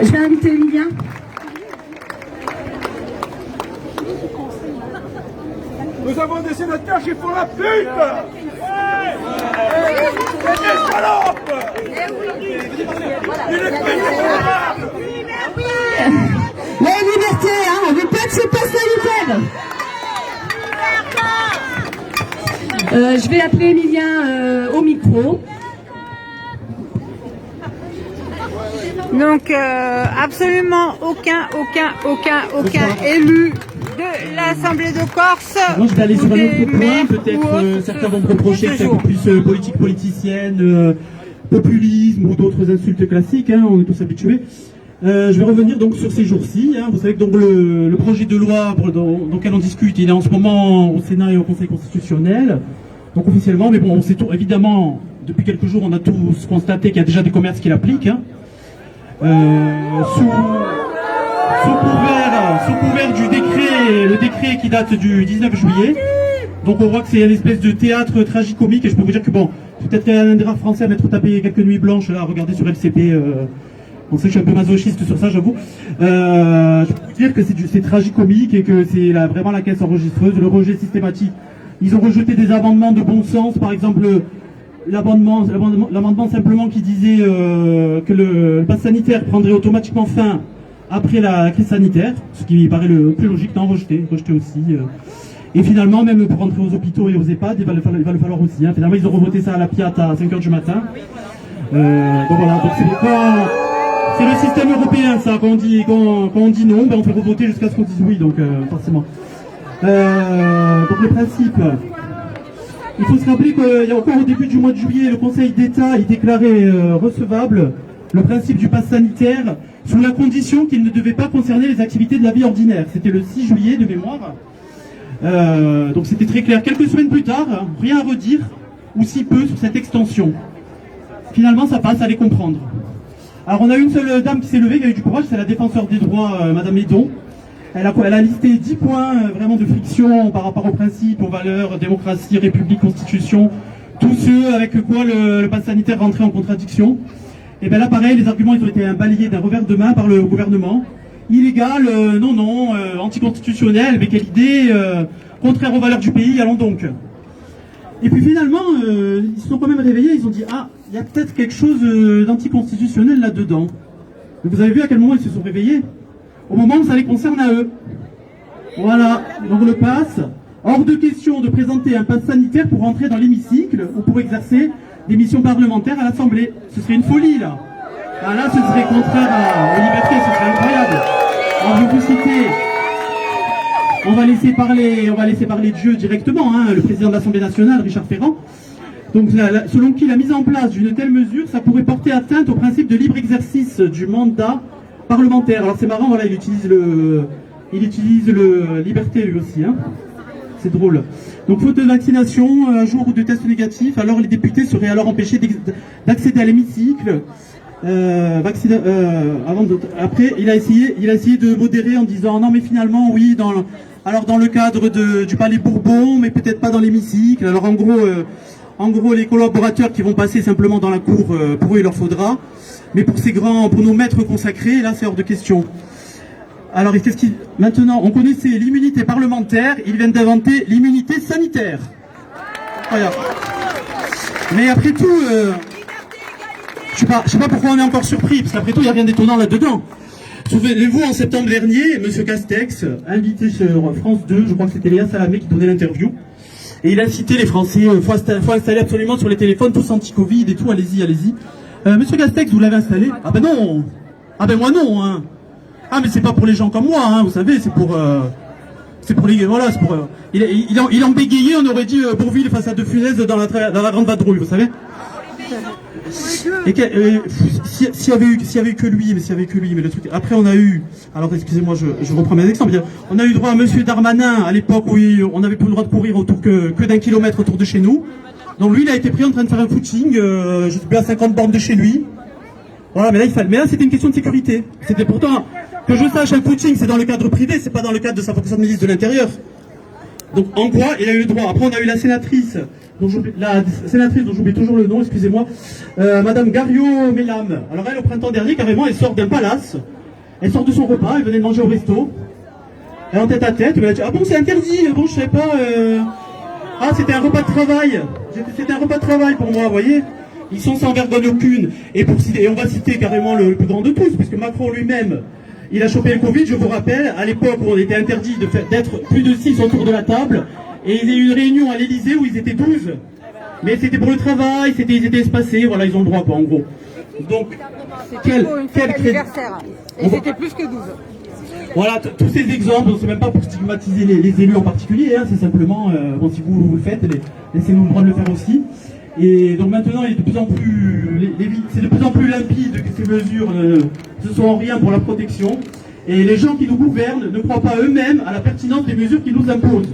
Je vais inviter Emilien. Nous avons des sénateurs qui font la pute. Des salopes. La liberté, hein, on ne veut pas de ce pass sanitaire. Je vais appeler Emilien au micro. Donc absolument aucun élu de l'Assemblée de Corse. Moi je vais aller sur un autre point, maires peut-être certains vont me reprocher que c'est un peu plus politique politicienne, populisme ou d'autres insultes classiques, hein, on est tous habitués. Je vais revenir donc sur ces jours-ci, hein. Vous savez que donc le projet de loi dans lequel on discute, il est en ce moment au Sénat et au Conseil constitutionnel, donc officiellement, mais bon, on sait tout, évidemment, depuis quelques jours on a tous constaté qu'il y a déjà des commerces qui l'appliquent, hein. Sous couvert du décret, le décret qui date du 19 juillet. Donc on voit que c'est une espèce de théâtre tragicomique et je peux vous dire que bon, peut-être qu'il y a un des rares français à m'être tapé quelques nuits blanches là, à regarder sur LCP. On sait que je suis un peu masochiste sur ça, j'avoue. Je peux vous dire que c'est tragicomique et que c'est vraiment la caisse enregistreuse, le rejet systématique. Ils ont rejeté des amendements de bon sens, par exemple l'amendement simplement qui disait que le pass sanitaire prendrait automatiquement fin après la crise sanitaire, ce qui paraît le plus logique, non, rejeté aussi. Et finalement, même pour rentrer aux hôpitaux et aux EHPAD, il va le falloir aussi. Hein. Finalement, ils ont revoté ça à la piate à 5h du matin. Donc voilà, donc c'est le système européen, ça. Quand on dit non, ben on fait revoter jusqu'à ce qu'on dise oui, donc forcément. Donc le principe, il faut se rappeler qu'il y a encore au début du mois de juillet, le Conseil d'État il déclarait recevable le principe du pass sanitaire sous la condition qu'il ne devait pas concerner les activités de la vie ordinaire. C'était le 6 juillet de mémoire. Donc c'était très clair. Quelques semaines plus tard, rien à redire, ou si peu sur cette extension. Finalement, ça passe à les comprendre. Alors on a une seule dame qui s'est levée, qui a eu du courage, c'est la défenseur des droits, Madame Lédon. Elle a listé 10 points vraiment de friction par rapport aux principes, aux valeurs, démocratie, république, constitution, tous ceux avec quoi le pass sanitaire rentrait en contradiction. Et bien là pareil, les arguments ils ont été balayés d'un revers de main par le gouvernement. Illégal, non, anticonstitutionnel, mais quelle idée, contraire aux valeurs du pays, allons donc. Et puis finalement, ils se sont quand même réveillés, ils ont dit « Ah, il y a peut-être quelque chose d'anticonstitutionnel là-dedans. » Vous avez vu à quel moment ils se sont réveillés? Au moment où ça les concerne à eux. Voilà, donc le pass. Hors de question de présenter un pass sanitaire pour entrer dans l'hémicycle ou pour exercer des missions parlementaires à l'Assemblée. Ce serait une folie, là. Ah, là, ce serait contraire aux libertés, ce serait incroyable. Alors, je vais vous citer... On va laisser parler Dieu directement, hein, le président de l'Assemblée nationale, Richard Ferrand. Donc, selon qui la mise en place d'une telle mesure, ça pourrait porter atteinte au principe de libre exercice du mandat parlementaire. Alors c'est marrant, voilà, il utilise le liberté lui aussi, hein. C'est drôle. Donc faute de vaccination, un jour ou de test négatif, alors les députés seraient alors empêchés d'accéder à l'hémicycle. Après, il a essayé de modérer en disant non mais finalement oui, dans le cadre du Palais Bourbon, mais peut-être pas dans l'hémicycle. Alors en gros, les collaborateurs qui vont passer simplement dans la cour, pour eux il leur faudra. Mais pour nos maîtres consacrés, là c'est hors de question. Alors maintenant, on connaissait l'immunité parlementaire, ils viennent d'inventer l'immunité sanitaire. Incroyable. Mais après tout, je sais pas pourquoi on est encore surpris, parce qu'après tout, il n'y a rien d'étonnant là-dedans. Souvenez-vous, en septembre dernier, M. Castex, invité sur France 2, je crois que c'était Léa Salamé qui donnait l'interview, et il a cité les Français, faut installer absolument sur les téléphones tous anti-Covid et tout, allez-y. Monsieur Castex, vous l'avez installé? Ah ben non. Ah ben moi non, hein. Ah mais c'est pas pour les gens comme moi, hein, vous savez, c'est pour les... Voilà, c'est pour... il en bégayait, on aurait dit Bourville face à De Funès dans la grande vadrouille, vous savez. Et s'il y avait eu que lui, mais le truc... Après on a eu... Alors excusez-moi, je reprends mes exemples. On a eu droit à Monsieur Darmanin, à l'époque où on n'avait plus le droit de courir autour que d'1 kilomètre autour de chez nous. Donc lui, il a été pris en train de faire un footing, je sais plus, à 50 bornes de chez lui. Voilà, mais là, c'était une question de sécurité. C'était pourtant, que je sache, un footing, c'est dans le cadre privé, c'est pas dans le cadre de sa fonction de ministre de l'Intérieur. Donc, en quoi il a eu le droit. Après, on a eu la sénatrice dont j'oublie toujours le nom, excusez-moi, Madame Garriot-Mellam. Alors elle, au printemps dernier, carrément, elle sort d'un palace, elle sort de son repas, elle venait de manger au resto, elle est en tête à tête, elle a dit, ah bon, c'est interdit, bon, je savais pas... Ah, c'était un repas de travail. C'était un repas de travail pour moi, vous voyez. Ils sont sans vergogne aucune. Et on va citer carrément le plus grand de tous, puisque Macron lui-même, il a chopé le Covid, je vous rappelle, à l'époque où on était interdit d'être plus de 6 autour de la table, et il y a eu une réunion à l'Élysée où ils étaient 12. Mais c'était pour le travail, ils étaient espacés, voilà, ils ont le droit, quoi, en gros. Donc, quel anniversaire. Et c'était plus que 12. Voilà, tous ces exemples, c'est même pas pour stigmatiser les élus en particulier, hein, c'est simplement, bon, si vous le faites, laissez-nous le droit de le faire aussi. Et donc maintenant, c'est de plus en plus limpide que ces mesures ne sont en rien pour la protection. Et les gens qui nous gouvernent ne croient pas eux-mêmes à la pertinence des mesures qu'ils nous imposent.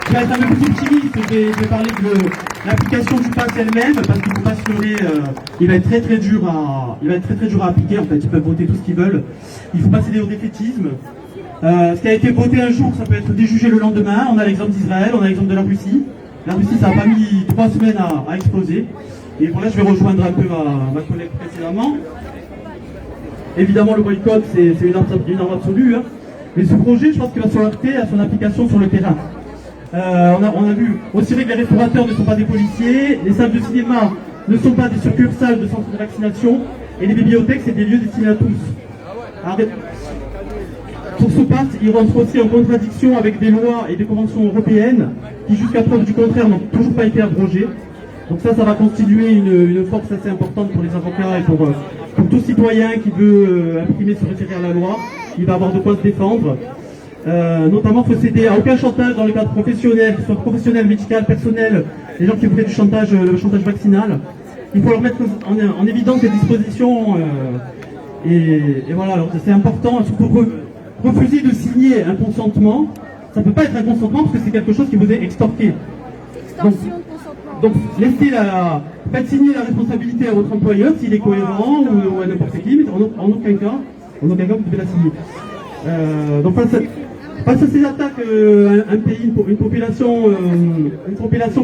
Je vais être un peu plus optimiste, je vais parler de l'application du pass elle-même, parce qu'il ne faut pas se leurrer, il va être très très dur à appliquer, en fait, ils peuvent voter tout ce qu'ils veulent. Il ne faut pas céder au défaitisme. Ce qui a été voté un jour, ça peut être déjugé le lendemain. On a l'exemple d'Israël, on a l'exemple de la Russie. La Russie, ça n'a pas mis 3 semaines à exploser. Et pour là, je vais rejoindre un peu ma collègue précédemment. Évidemment, le boycott, c'est une arme absolue, hein. Mais ce projet, je pense qu'il va se heurter à son application sur le terrain. On a vu aussi que les restaurateurs ne sont pas des policiers, les salles de cinéma ne sont pas des succursales de centres de vaccination, et les bibliothèques, c'est des lieux destinés à tous. Alors, pour ce pass, il rentre aussi en contradiction avec des lois et des conventions européennes qui, jusqu'à preuve du contraire, n'ont toujours pas été abrogées. Donc ça va constituer une force assez importante pour les avocats et pour tout citoyen qui veut imprimer, se référer à la loi. Il va avoir de quoi se défendre. Notamment, il faut céder à aucun chantage dans le cadre professionnel, que ce soit professionnel, médical, personnel, les gens qui font du chantage, le chantage vaccinal. Il faut leur mettre en évidence ces dispositions. Et voilà, alors c'est important, surtout refuser de signer un consentement, ça ne peut pas être un consentement parce que c'est quelque chose qui vous est extorqué. Extorsion de consentement. Donc faites signer la responsabilité à votre employeur s'il est cohérent ou à n'importe qui, mais en aucun cas vous devez la signer. Donc face à ces attaques, un pays, une population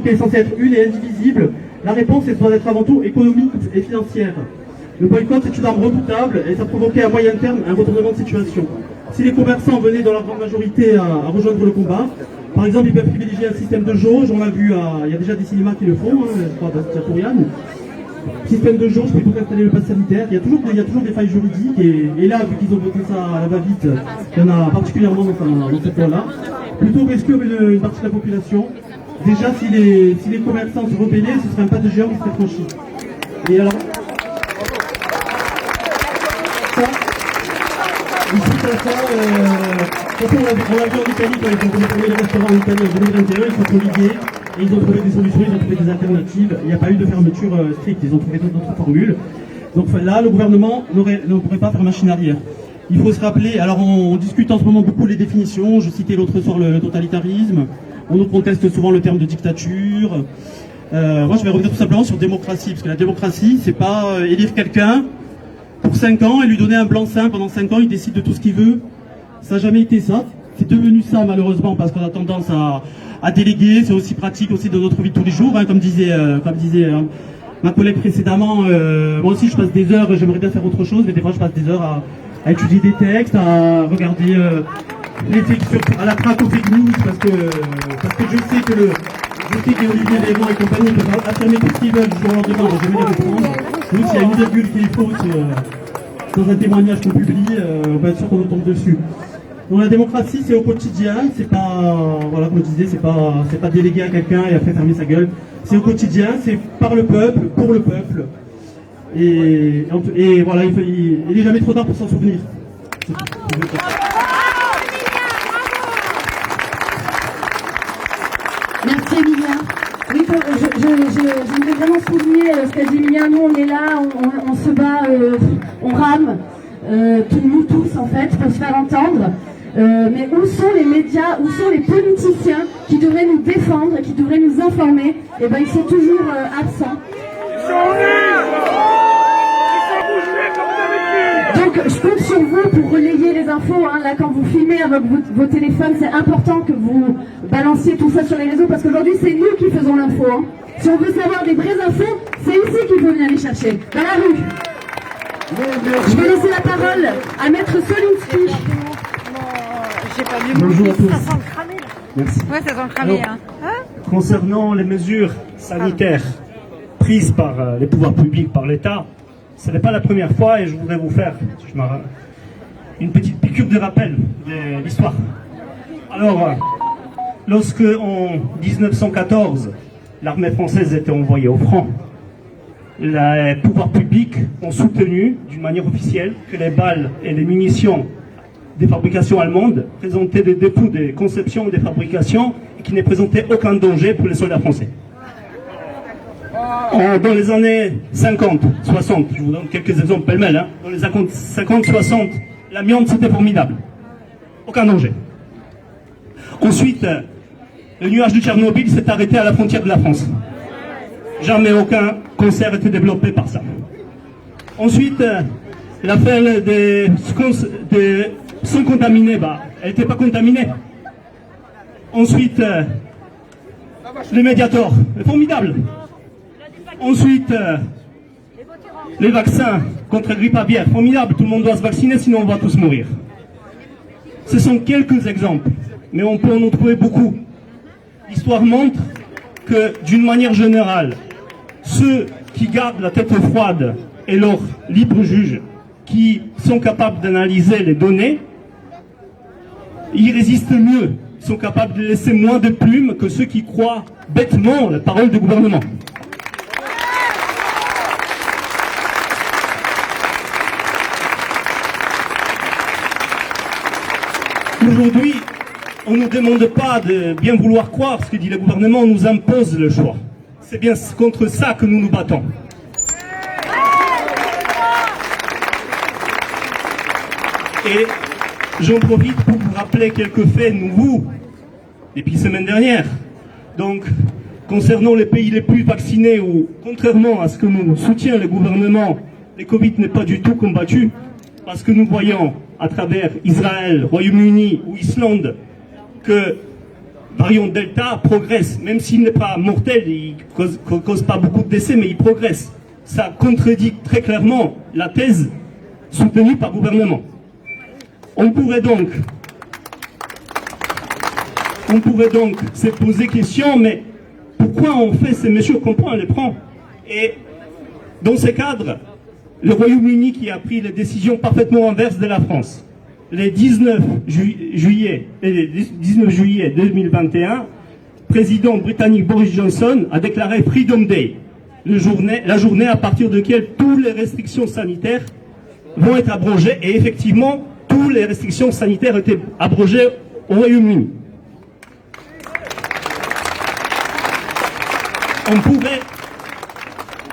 qui est censée être une et indivisible, la réponse doit être avant tout économique et financière. Le boycott est une arme redoutable et ça provoquait à moyen terme un retournement de situation. Si les commerçants venaient dans leur grande majorité à rejoindre le combat, par exemple, ils peuvent privilégier un système de jauge. On l'a vu, il y a déjà des cinémas qui le font, je crois, dans Tchatourian. Système de jauge plutôt qu'installer le pass sanitaire. Il y a toujours des failles juridiques et là, vu qu'ils ont voté ça à la va-vite, il y en a particulièrement dans cette loi-là. Plutôt qu'exclure une partie de la population, déjà si les commerçants se rebellaient, ce serait un pas de géant qui serait franchi. Et alors, on l'a vu en Italie quand ils ont fermé les restaurants en Italie en 2021, ils sont trop ligués et ils ont trouvé des solutions, ils ont trouvé des alternatives. Il n'y a pas eu de fermeture stricte, ils ont trouvé d'autres formules. Donc là, le gouvernement ne pourrait pas faire machine arrière. Il faut se rappeler, alors on discute en ce moment beaucoup les définitions, je citais l'autre soir le totalitarisme, on nous conteste souvent le terme de dictature. Moi je vais revenir tout simplement sur démocratie, parce que la démocratie, c'est pas élire quelqu'un pour 5 ans et lui donner un blanc-seing pendant 5 ans, il décide de tout ce qu'il veut. Ça n'a jamais été ça. C'est devenu ça malheureusement parce qu'on a tendance à déléguer. C'est aussi pratique aussi dans notre vie de tous les jours. Hein, comme disait ma collègue précédemment, moi aussi je passe des heures, j'aimerais bien faire autre chose, mais des fois je passe des heures à étudier des textes, à regarder à la traque aux fake news parce que je sais que Olivier Véran et compagnie peuvent affirmer tout ce qu'ils veulent du jour au lendemain, on va jamais les reprendre. Nous, s'il y a une virgule qui est fausse dans un témoignage qu'on publie, on va être sûr qu'on nous tombe dessus. Donc la démocratie, c'est au quotidien, c'est pas, voilà, comme je disais, c'est pas délégué à quelqu'un et après fermer sa gueule. C'est au quotidien, c'est par le peuple, pour le peuple. Et voilà, il n'est jamais trop tard pour s'en souvenir. Merci Emilia. Oui, j'aimerais vraiment souligner ce qu'a dit Emilia. Nous on est là, on se bat, on rame, nous tous en fait, pour se faire entendre. Mais où sont les médias, où sont les politiciens qui devraient nous défendre, qui devraient nous informer? Eh bien ils sont toujours absents. Donc je compte sur vous pour relayer les infos. Hein. Là, quand vous filmez avec vos téléphones, c'est important que vous balanciez tout ça sur les réseaux parce qu'aujourd'hui, c'est nous qui faisons l'info. Hein. Si on veut savoir des vraies infos, c'est ici qu'il faut venir les chercher, dans la rue. Je vais laisser la parole à Maître Solinsky. J'ai pas vu Bonjour à tous. Ça sent cramé là. Merci. Ouais, ça sent cramé. Alors, Hein. Concernant les mesures sanitaires prises par les pouvoirs publics, par l'État, ce n'est pas la première fois et je voudrais vous faire une petite piqûre de rappel de l'histoire. Alors, lorsque en 1914, l'armée française était envoyée au front, les pouvoirs publics ont soutenu d'une manière officielle que les balles et les munitions des fabrications allemandes présentaient des défauts de conception et de fabrication et qui ne présentaient aucun danger pour les soldats français. Dans les années 50, 60, je vous donne quelques exemples pêle-mêle, hein. Dans les années 50, 60, l'amiante c'était formidable. Aucun danger. Ensuite, le nuage de Tchernobyl s'est arrêté à la frontière de la France. Jamais aucun cancer été développé par ça. Ensuite, l'affaire des sont contaminés, elle n'était pas contaminée. Ensuite, les Mediator, formidable. Ensuite, les vaccins contre la grippe aviaire, formidable, tout le monde doit se vacciner, sinon on va tous mourir. Ce sont quelques exemples, mais on peut en trouver beaucoup. L'histoire montre que, d'une manière générale, ceux qui gardent la tête froide et leur libre juge, qui sont capables d'analyser les données, ils résistent mieux, ils sont capables de laisser moins de plumes que ceux qui croient bêtement la parole du gouvernement. Aujourd'hui, on ne nous demande pas de bien vouloir croire ce que dit le gouvernement, on nous impose le choix. C'est bien contre ça que nous nous battons. Et j'en profite pour vous rappeler quelques faits nouveaux depuis semaine dernière. Donc, concernant les pays les plus vaccinés, où, contrairement à ce que nous soutient le gouvernement, le Covid n'est pas du tout combattu, parce que nous voyons à travers Israël, Royaume-Uni ou Islande que variant Delta progresse, même s'il n'est pas mortel, il ne cause pas beaucoup de décès, mais il progresse. Ça contredit très clairement la thèse soutenue par le gouvernement. On pourrait donc se poser question, mais pourquoi on fait ces mesures, pourquoi on les prend? Et dans ce cadre, le Royaume-Uni qui a pris les décisions parfaitement inverses de la France, le 19 juillet 2021, président britannique Boris Johnson a déclaré Freedom Day, la journée à partir de laquelle toutes les restrictions sanitaires vont être abrogées, et effectivement, toutes les restrictions sanitaires étaient abrogées au Royaume-Uni. On pourrait,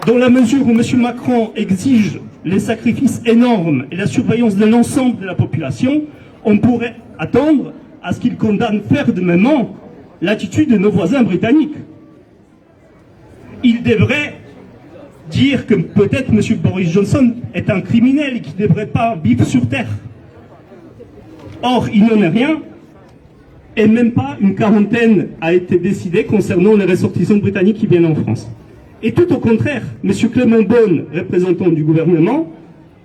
dans la mesure où M. Macron exige les sacrifices énormes et la surveillance de l'ensemble de la population, on pourrait attendre à ce qu'il condamne fermement l'attitude de nos voisins britanniques. Il devrait dire que peut-être M. Boris Johnson est un criminel et qu'il ne devrait pas vivre sur Terre. Or, il n'en est rien, et même pas une quarantaine a été décidée concernant les ressortissants britanniques qui viennent en France. Et tout au contraire, M. Clément Beaune, représentant du gouvernement,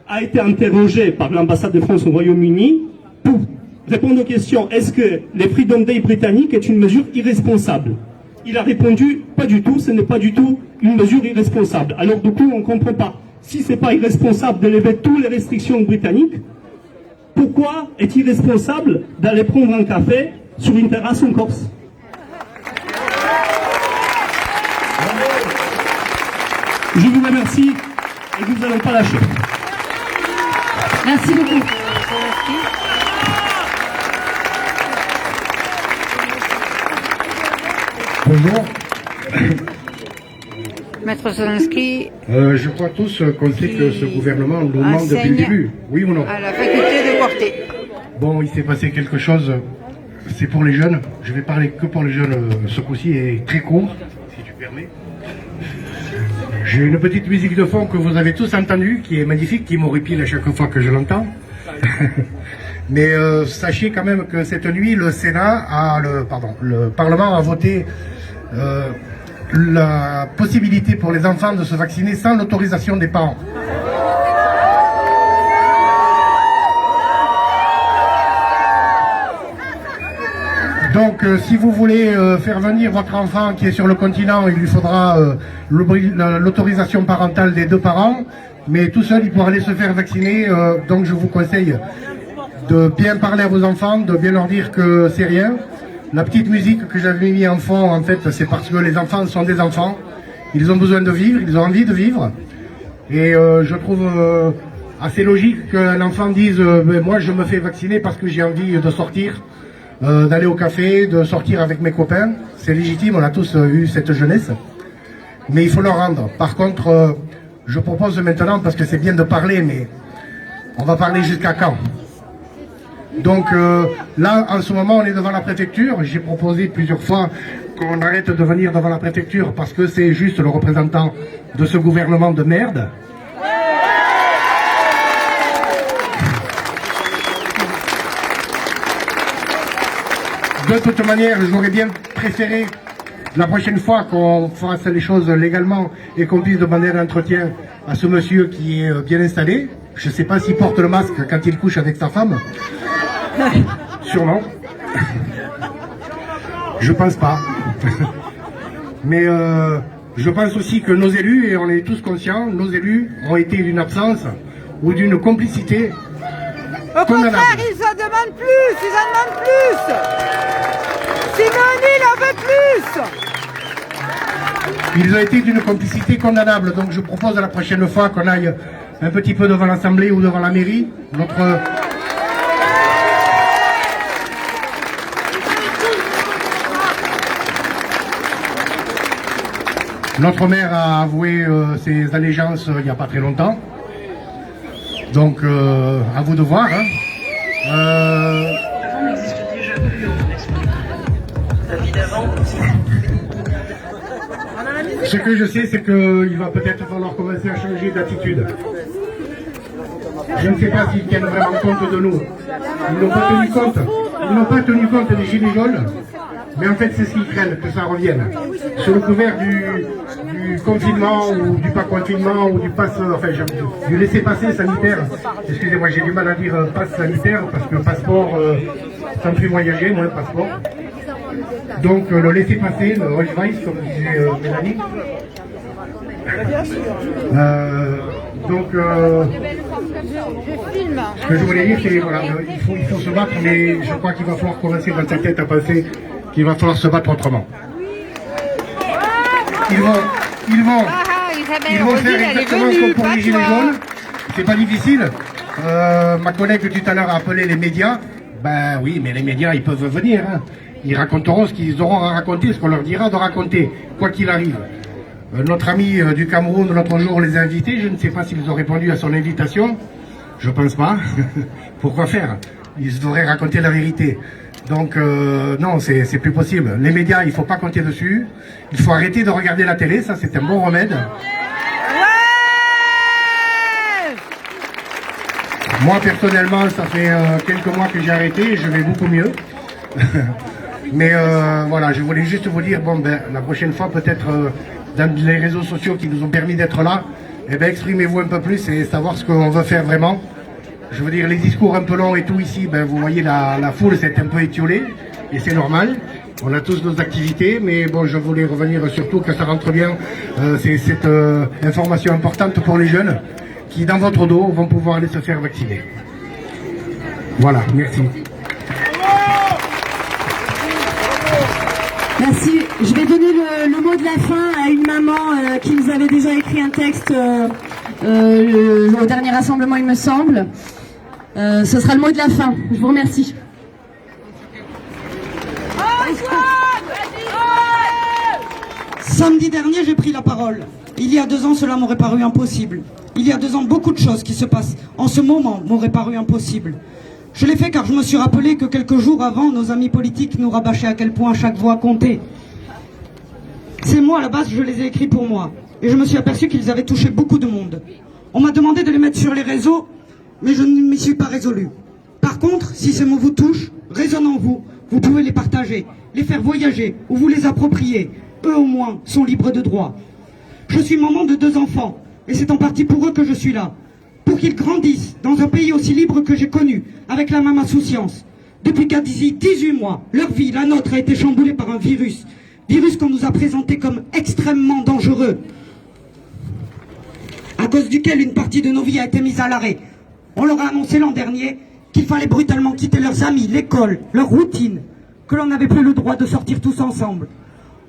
a été interrogé par l'ambassade de France au Royaume-Uni pour répondre aux questions. Est-ce que les Freedom Day britanniques est une mesure irresponsable? Il a répondu, pas du tout, ce n'est pas du tout une mesure irresponsable. Alors du coup, on ne comprend pas. Si ce n'est pas irresponsable de lever toutes les restrictions britanniques, pourquoi est-il irresponsable d'aller prendre un café sur une terrasse en Corse? Je vous remercie et nous n'allons pas lâcher. Merci beaucoup. Bonjour. Maître Zelensky Je crois tous qu'on sait que ce gouvernement nous ment depuis le début. Oui ou non? à la faculté de Corté. Bon, il s'est passé quelque chose. C'est pour les jeunes. Je vais parler que pour les jeunes ce coup-ci et très court, si tu permets. J'ai une petite musique de fond que vous avez tous entendue, qui est magnifique, qui m'horripile à chaque fois que je l'entends. Mais sachez quand même que cette nuit, le Parlement a voté la possibilité pour les enfants de se vacciner sans l'autorisation des parents. Donc si vous voulez faire venir votre enfant qui est sur le continent, il lui faudra l'autorisation parentale des deux parents, mais tout seul il pourra aller se faire vacciner, donc je vous conseille de bien parler à vos enfants, de bien leur dire que c'est rien. La petite musique que j'avais mis en fond, en fait, c'est parce que les enfants sont des enfants, ils ont besoin de vivre, ils ont envie de vivre, et je trouve assez logique qu'un enfant dise moi je me fais vacciner parce que j'ai envie de sortir, d'aller au café, de sortir avec mes copains. C'est légitime, on a tous eu cette jeunesse, mais il faut leur rendre. Par contre, je propose maintenant, parce que c'est bien de parler, mais on va parler jusqu'à quand? Donc là, en ce moment, on est devant la préfecture. J'ai proposé plusieurs fois qu'on arrête de venir devant la préfecture parce que c'est juste le représentant de ce gouvernement de merde. De toute manière, j'aurais bien préféré la prochaine fois qu'on fasse les choses légalement et qu'on puisse demander un entretien à ce monsieur qui est bien installé. Je ne sais pas s'il porte le masque quand il couche avec sa femme. Sûrement. Je pense pas. Mais je pense aussi que nos élus, et on est tous conscients, nos élus ont été d'une absence ou d'une complicité. Au contraire, ils en demandent plus, ils en demandent plus. Simeoni, il en veut plus. Ils ont été d'une complicité condamnable, donc je propose la prochaine fois qu'on aille un petit peu devant l'Assemblée ou devant la mairie. Notre maire a avoué ses allégeances il n'y a pas très longtemps. Donc, à vous de voir. Hein. Ce que je sais, c'est qu'il va peut-être falloir commencer à changer d'attitude. Je ne sais pas s'ils tiennent vraiment compte de nous. Ils n'ont pas tenu compte des gilets jaunes, mais en fait c'est ce qu'ils craignent, que ça revienne. Sous le couvert du confinement ou du pas confinement ou du pass, enfin du laissez-passer sanitaire. Excusez-moi, j'ai du mal à dire pass sanitaire parce que passeport, ça me fait voyager, moi, le passeport. Donc le laissez-passer, le Holzweiss, comme disait Mélanie. Ce que je voulais dire, c'est voilà, il faut se battre, mais je crois qu'il va falloir commencer dans sa tête à penser qu'il va falloir se battre autrement. Ils vont faire exactement comme pour les gilets jaunes. C'est pas difficile. Ma collègue tout à l'heure a appelé les médias. Ben oui, mais les médias, ils peuvent venir. Hein. Ils raconteront ce qu'ils auront à raconter, ce qu'on leur dira de raconter, quoi qu'il arrive. Notre ami du Cameroun, l'autre jour, les a invités. Je ne sais pas s'ils ont répondu à son invitation. Je pense pas. Pourquoi faire? Ils devraient raconter la vérité. Donc, non, c'est plus possible. Les médias, il ne faut pas compter dessus. Il faut arrêter de regarder la télé. Ça, c'est un bon remède. Moi, personnellement, ça fait quelques mois que j'ai arrêté et je vais beaucoup mieux. Mais voilà, je voulais juste vous dire, bon, ben, la prochaine fois, peut-être dans les réseaux sociaux qui nous ont permis d'être là, eh ben, exprimez-vous un peu plus et savoir ce qu'on veut faire vraiment. Je veux dire, les discours un peu longs et tout ici, ben, vous voyez, la foule s'est un peu étiolée et c'est normal. On a tous nos activités, mais bon, je voulais revenir surtout que ça rentre bien. C'est cette information importante pour les jeunes qui, dans votre dos, vont pouvoir aller se faire vacciner. Voilà, merci. Merci. Je vais donner le mot de la fin à une maman qui nous avait déjà écrit un texte au dernier rassemblement, il me semble. Ce sera le mot de la fin. Je vous remercie. Samedi dernier, j'ai pris la parole. Il y a 2 ans, cela m'aurait paru impossible. Il y a 2 ans, beaucoup de choses qui se passent en ce moment m'auraient paru impossibles. Je l'ai fait car je me suis rappelé que quelques jours avant, nos amis politiques nous rabâchaient à quel point chaque voix comptait. Ces mots, à la base, je les ai écrits pour moi. Et je me suis aperçu qu'ils avaient touché beaucoup de monde. On m'a demandé de les mettre sur les réseaux, mais je ne m'y suis pas résolu. Par contre, si ces mots vous touchent, résonnent en vous, vous pouvez les partager, les faire voyager ou vous les approprier. Eux au moins sont libres de droit. Je suis maman de 2 enfants, et c'est en partie pour eux que je suis là. Pour qu'ils grandissent dans un pays aussi libre que j'ai connu, avec la même insouciance. Depuis qu'à 18 mois, leur vie, la nôtre, a été chamboulée par un virus. Virus qu'on nous a présenté comme extrêmement dangereux. À cause duquel une partie de nos vies a été mise à l'arrêt. On leur a annoncé l'an dernier qu'il fallait brutalement quitter leurs amis, l'école, leur routine, que l'on n'avait plus le droit de sortir tous ensemble.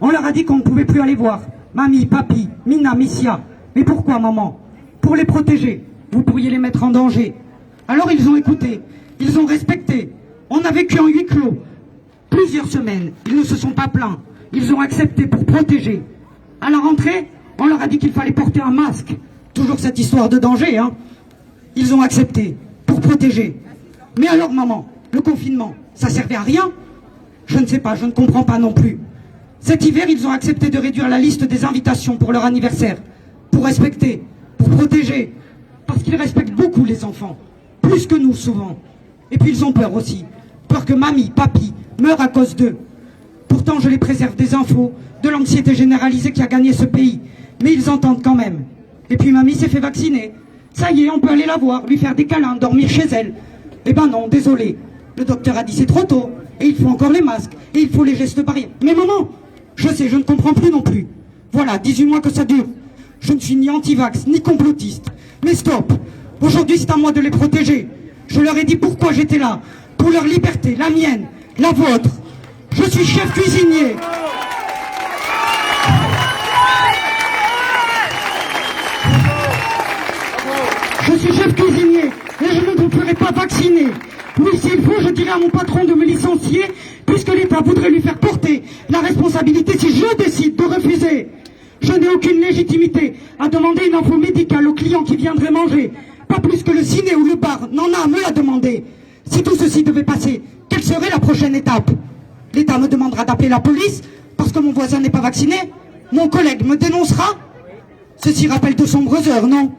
On leur a dit qu'on ne pouvait plus aller voir mamie, papi, Mina, Missia. Mais pourquoi, maman? Pour les protéger. Vous pourriez les mettre en danger. Alors ils ont écouté, ils ont respecté. On a vécu en huis clos plusieurs semaines. Ils ne se sont pas plaints. Ils ont accepté pour protéger. À la rentrée, on leur a dit qu'il fallait porter un masque. Toujours cette histoire de danger, hein. Ils ont accepté pour protéger. Mais alors, maman, le confinement, ça servait à rien? Je ne sais pas, je ne comprends pas non plus. Cet hiver, ils ont accepté de réduire la liste des invitations pour leur anniversaire. Pour respecter, pour protéger. Parce qu'ils respectent beaucoup les enfants. Plus que nous, souvent. Et puis ils ont peur aussi. Peur que mamie, papi meurent à cause d'eux. Pourtant, je les préserve des infos, de l'anxiété généralisée qui a gagné ce pays. Mais ils entendent quand même. Et puis mamie s'est fait vacciner. Ça y est, on peut aller la voir, lui faire des câlins, dormir chez elle. Eh ben non, désolé. Le docteur a dit c'est trop tôt. Et il faut encore les masques. Et il faut les gestes barrières. Mais maman, je sais, je ne comprends plus non plus. Voilà, 18 mois que ça dure. Je ne suis ni anti-vax, ni complotiste. Mais stop. Aujourd'hui, c'est à moi de les protéger. Je leur ai dit pourquoi j'étais là. Pour leur liberté, la mienne, la vôtre. Je suis chef cuisinier. Je suis chef cuisinier et je ne vous ferai pas vacciner. Oui, s'il faut, je dirai à mon patron de me licencier, puisque l'État voudrait lui faire porter la responsabilité si je décide de refuser. Je n'ai aucune légitimité à demander une info médicale au client qui viendrait manger. Pas plus que le ciné ou le bar n'en a à me la demander. Si tout ceci devait passer, quelle serait la prochaine étape? L'État me demandera d'appeler la police parce que mon voisin n'est pas vacciné. Mon collègue me dénoncera. Ceci rappelle de sombres heures, non?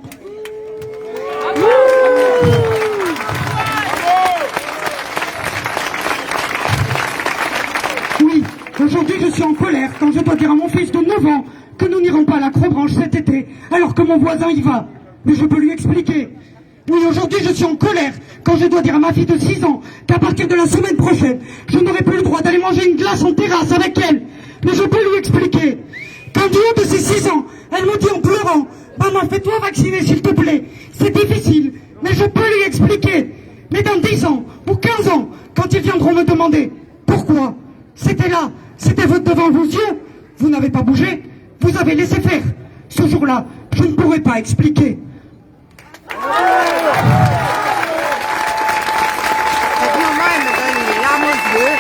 Oui, aujourd'hui je suis en colère quand je dois dire à mon fils de 9 ans que nous n'irons pas à la Croix-Branche cet été, alors que mon voisin y va. Mais je peux lui expliquer. Oui, aujourd'hui je suis en colère quand je dois dire à ma fille de 6 ans qu'à partir de la semaine prochaine, je n'aurai plus le droit d'aller manger une glace en terrasse avec elle. Mais je peux lui expliquer. Quand du haut de ses 6 ans, elle me dit en pleurant, maman, fais-toi vacciner s'il te plaît. C'est difficile, mais je peux lui expliquer. Mais dans 10 ans ou 15 ans, quand ils viendront me demander pourquoi, c'était là, c'était devant vos yeux, vous n'avez pas bougé, vous avez laissé faire. Ce jour-là, je ne pourrai pas expliquer. Cette maman, elle me donne les larmes aux yeux.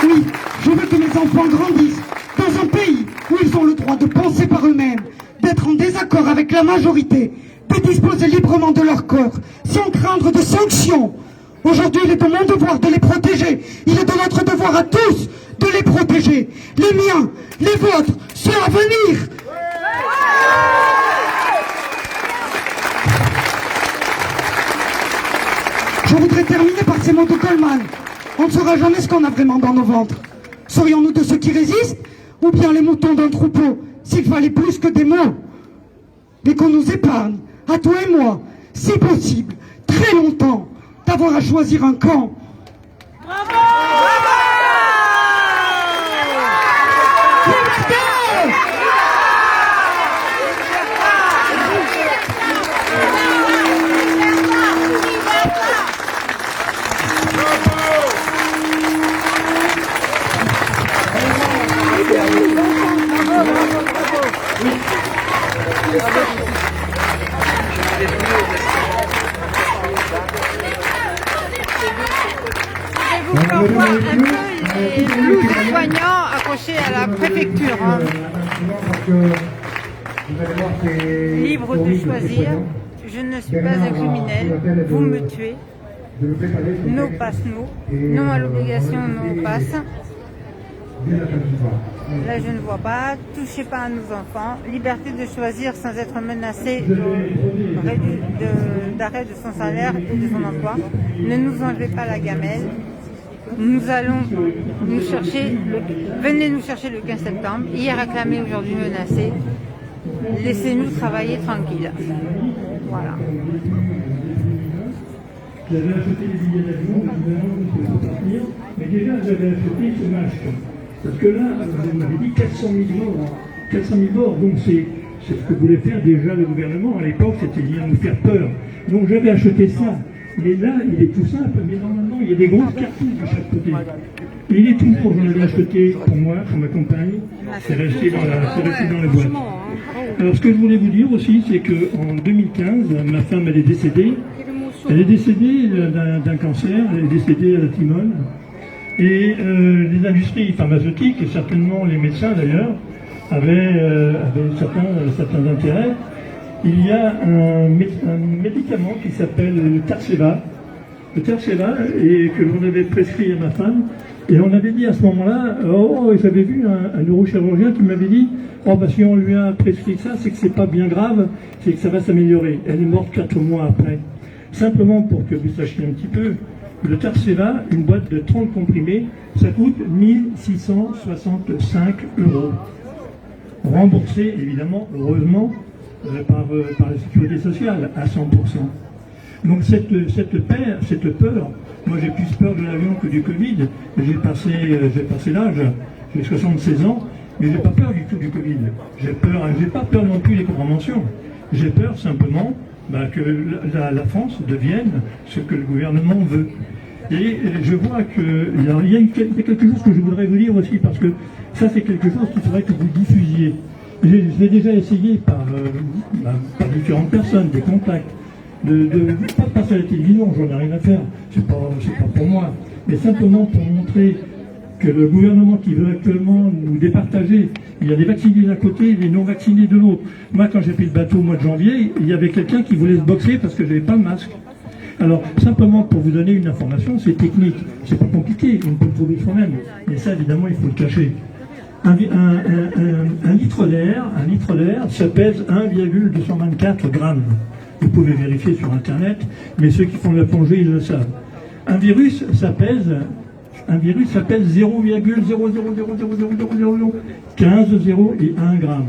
Oui, je veux que mes enfants grandissent dans un pays où ils ont le droit de penser par eux-mêmes, d'être en désaccord avec la majorité, de disposer librement de leur corps, sans craindre de sanctions. Aujourd'hui, il est de mon devoir de les protéger. Il est de notre devoir à tous de les protéger. Les miens, les vôtres, ceux à venir. Je voudrais terminer par ces mots de Goldman. On ne saura jamais ce qu'on a vraiment dans nos ventres. Serions-nous de ceux qui résistent, ou bien les moutons d'un troupeau, s'il fallait plus que des mots? Mais qu'on nous épargne, à toi et moi, si possible, très longtemps, d'avoir à choisir un camp. Bravo! Je vous envoie un peu les blouses des soignants accrochés à la préfecture. Hein. Libre de choisir, je ne suis pas un criminel, vous me tuez. Nos passes, non à l'obligation, nos passes. Là, je ne vois pas. Touchez pas à nos enfants. Liberté de choisir sans être menacé d'arrêt de son salaire et de son emploi. Ne nous enlevez pas la gamelle. Nous allons nous chercher, venez nous chercher le 15 septembre. Hier acclamé, aujourd'hui menacé. Laissez-nous travailler tranquille. Voilà. J'avais acheté les billets d'avion, évidemment, je ne pouvais pas partir, mais déjà j'avais acheté ce masque. Parce que là, vous m'avez dit 400 000 morts. 400 000 morts, donc c'est ce que voulait faire déjà le gouvernement à l'époque, c'était de nous faire peur. Donc j'avais acheté ça. Mais là, il est tout simple, mais normalement, il y a des grosses cartouches de chaque côté. Il est tout lourd, j'en avais acheté pour moi, pour ma compagne. C'est resté dans la boîte. Alors ce que je voulais vous dire aussi, c'est qu'en 2015, ma femme, elle est décédée. Elle est décédée d'un cancer, elle est décédée à la Timone. Et les industries pharmaceutiques, et certainement les médecins d'ailleurs, avaient certains intérêts. Il y a un médicament qui s'appelle le Tarceva. Le Tarceva, et que l'on avait prescrit à ma femme. Et on avait dit à ce moment-là, oh, j'avais vu un neurochirurgien qui m'avait dit, oh, bah, si on lui a prescrit ça, c'est que c'est pas bien grave, c'est que ça va s'améliorer. Elle est morte 4 mois après. Simplement pour que vous sachiez un petit peu, le Tarceva, une boîte de 30 comprimés, ça coûte 1 665 €. Remboursé, évidemment, heureusement, par la sécurité sociale, à 100%. Donc cette peur, moi j'ai plus peur de l'avion que du Covid, j'ai passé l'âge, j'ai 76 ans, mais j'ai pas peur du tout du Covid. J'ai pas peur non plus des contraventions. J'ai peur simplement que la France devienne ce que le gouvernement veut. Et je vois qu'il y a quelque chose que je voudrais vous dire aussi, parce que ça c'est quelque chose qu'il faudrait que vous diffusiez. Je l'ai déjà essayé par différentes personnes, des contacts, de pas passer à la télévision, j'en ai rien à faire, c'est pas pour moi, mais simplement pour montrer que le gouvernement qui veut actuellement nous départager, il y a des vaccinés d'un côté et des non vaccinés de l'autre. Moi, quand j'ai pris le bateau au mois de janvier, il y avait quelqu'un qui voulait se boxer parce que je n'avais pas le masque. Alors, simplement pour vous donner une information, c'est technique, c'est pas compliqué, on peut le trouver soi-même, mais ça, évidemment, il faut le cacher. Un litre d'air, ça pèse 1,224 grammes. Vous pouvez vérifier sur Internet, mais ceux qui font de la plongée, ils le savent. Un virus, ça pèse 0,0000000 15 0 et 1 gramme.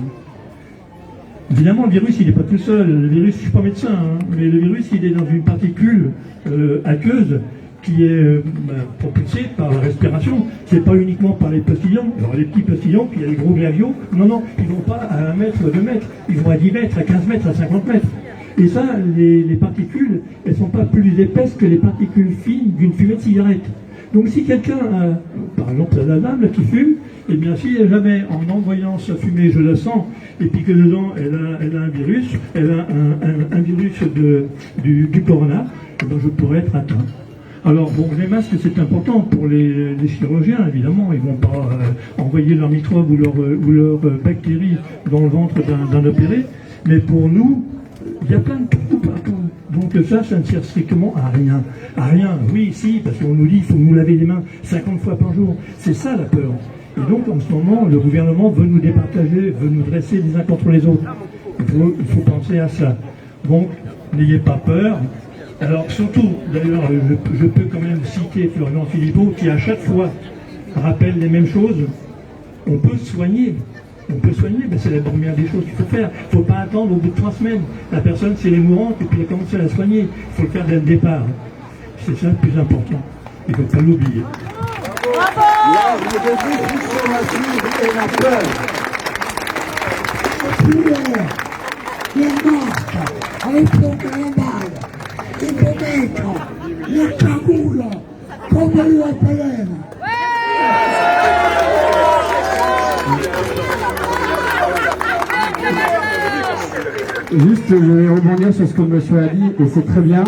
Évidemment, le virus, il n'est pas tout seul. Le virus, je ne suis pas médecin, hein, mais le virus, il est dans une particule aqueuse qui est propulsée par la respiration. C'est pas uniquement par les postillons. Alors les petits postillons, puis il y a les gros glavios. Non, ils ne vont pas à 1 mètre, 2 mètres. Ils vont à 10 mètres, à 15 mètres, à 50 mètres. Et ça, les particules, elles ne sont pas plus épaisses que les particules fines d'une fumée de cigarette. Donc si quelqu'un a, par exemple la dame qui fume, eh bien si jamais en envoyant sa fumée, je la sens, et puis que dedans elle a un virus, elle a un virus du corona, eh bien, je pourrais être atteint. Alors bon, les masques c'est important pour les chirurgiens, évidemment, ils ne vont pas envoyer leurs microbes ou leurs bactéries dans le ventre d'un opéré, mais pour nous, il y a plein de trous partout. Donc ça ne sert strictement à rien. À rien, oui, si, parce qu'on nous dit qu'il faut nous laver les mains 50 fois par jour. C'est ça la peur. Et donc en ce moment, le gouvernement veut nous départager, veut nous dresser les uns contre les autres. Il faut penser à ça. Donc, n'ayez pas peur. Alors surtout, d'ailleurs, je peux quand même citer Florian Philippot qui à chaque fois rappelle les mêmes choses. On peut se soigner. On peut soigner, mais c'est la première des choses qu'il faut faire. Il ne faut pas attendre au bout de 3 semaines. La personne, c'est les mourante et puis elle commence à la soigner. Il faut le faire dès le départ. C'est ça le plus important. Il ne faut pas l'oublier. L'arme de destruction massive est la peur. Les masques avec le carnaval, il faut mettre les cagoules comme l'UAPN. Juste, je vais rebondir sur ce que monsieur a dit, et c'est très bien.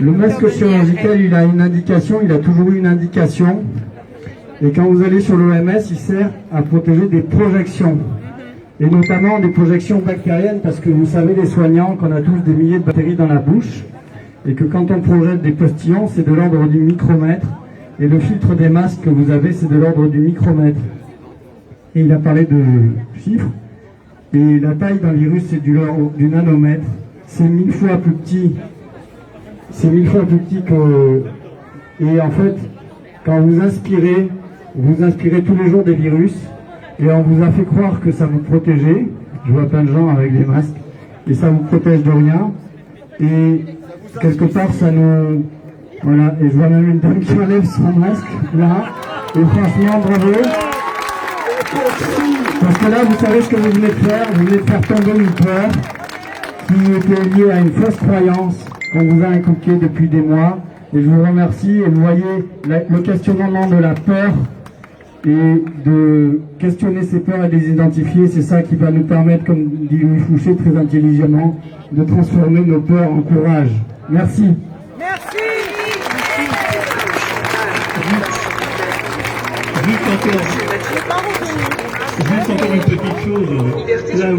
Le masque chirurgical, il a une indication, il a toujours eu une indication. Et quand vous allez sur l'OMS, il sert à protéger des projections. Et notamment des projections bactériennes, parce que vous savez, les soignants, qu'on a tous des milliers de bactéries dans la bouche, et que quand on projette des postillons, c'est de l'ordre du micromètre. Et le filtre des masques que vous avez, c'est de l'ordre du micromètre. Et il a parlé de chiffres. Et la taille d'un virus, c'est du nanomètre. C'est 1000 fois plus petit. C'est 1000 fois plus petit que... Et en fait, quand vous inspirez tous les jours des virus, et on vous a fait croire que ça vous protégeait. Je vois plein de gens avec des masques. Et ça vous protège de rien. Et quelque part, ça nous... Voilà. Et je vois même une dame qui enlève son masque, là. Et franchement, bravo. Parce que là, vous savez ce que vous venez de faire. Vous venez de faire tomber une peur qui était liée à une fausse croyance qu'on vous a inculquée depuis des mois. Et je vous remercie. Et vous voyez le questionnement de la peur et de questionner ces peurs et de les identifier. C'est ça qui va nous permettre, comme dit Louis Fouché très intelligemment, de transformer nos peurs en courage. Merci. Merci. Juste encore une petite chose, là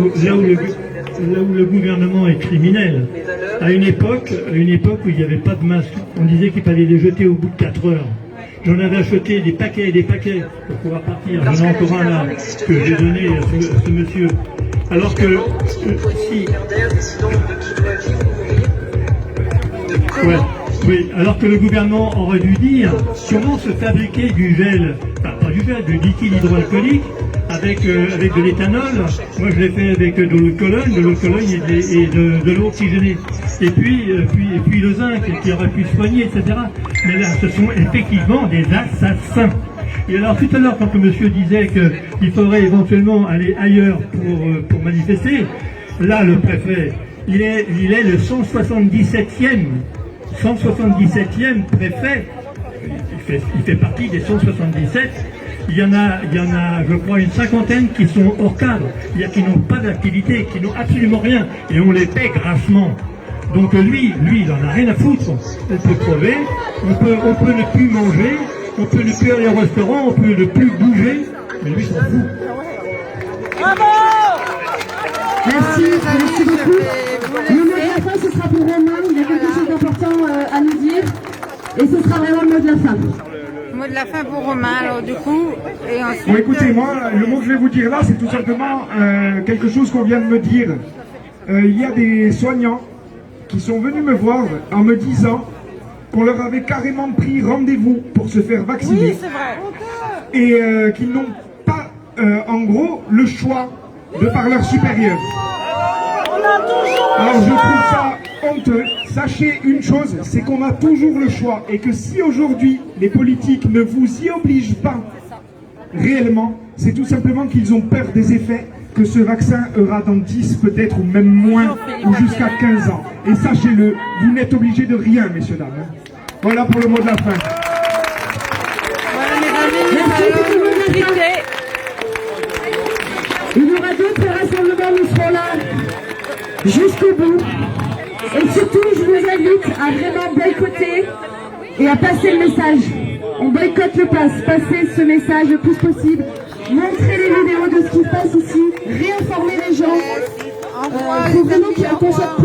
où le gouvernement est criminel. À une époque où il n'y avait pas de masque, on disait qu'il fallait les jeter au bout de 4 heures. J'en avais acheté des paquets et des paquets pour pouvoir partir. J'en ai encore un là que j'ai donné à ce monsieur. Alors que si... Ouais. Oui, alors que le gouvernement aurait dû dire comment se fabriquer du gel, enfin pas du gel, du liquide hydroalcoolique avec de l'éthanol. Moi je l'ai fait avec de l'eau de Cologne et de l'eau oxygénée. Et puis le zinc qui aurait pu soigner, etc. Mais là, ce sont effectivement des assassins. Et alors tout à l'heure, quand le monsieur disait qu'il faudrait éventuellement aller ailleurs pour manifester, là le préfet, il est le 177e préfet, il fait partie des 177. Il y en a, je crois, une cinquantaine qui sont hors cadre, c'est-à-dire qui n'ont pas d'activité, qui n'ont absolument rien, et on les paie grassement. Donc lui, il en a rien à foutre. On peut crever, on peut ne plus manger, on peut ne plus aller au restaurant, on peut ne plus bouger, mais lui, il s'en fout. Bravo! Merci beaucoup. Le mot de la fin, ce sera pour Romain. Il y a quelque chose d'important important à nous dire. Et ce sera vraiment le mot de la fin. Mot de la fin pour Romain, alors du coup, et ensuite... Bon, écoutez, moi, le mot que je vais vous dire là, c'est tout simplement quelque chose qu'on vient de me dire. Il y a des soignants qui sont venus me voir en me disant qu'on leur avait carrément pris rendez-vous pour se faire vacciner. Oui, c'est vrai. Et qu'ils n'ont pas, en gros, le choix de par leur supérieur. Alors je trouve ça honteux. Sachez une chose, c'est qu'on a toujours le choix et que si aujourd'hui les politiques ne vous y obligent pas réellement, c'est tout simplement qu'ils ont peur des effets que ce vaccin aura dans 10 peut-être ou même moins ou jusqu'à 15 ans. Et sachez-le, vous n'êtes obligés de rien, messieurs, dames. Voilà pour le mot de la fin. Voilà, mes amis, Merci pour le mot de la fin. Il y aura d'autres rassemblements, nous serons là jusqu'au bout. Et surtout, je vous invite à vraiment boycotter et à passer le message. On boycotte le pass, passez ce message le plus possible, montrez les vidéos de ce qui se passe ici, réinformer les gens. Il faut vraiment qu'il y ait un consentement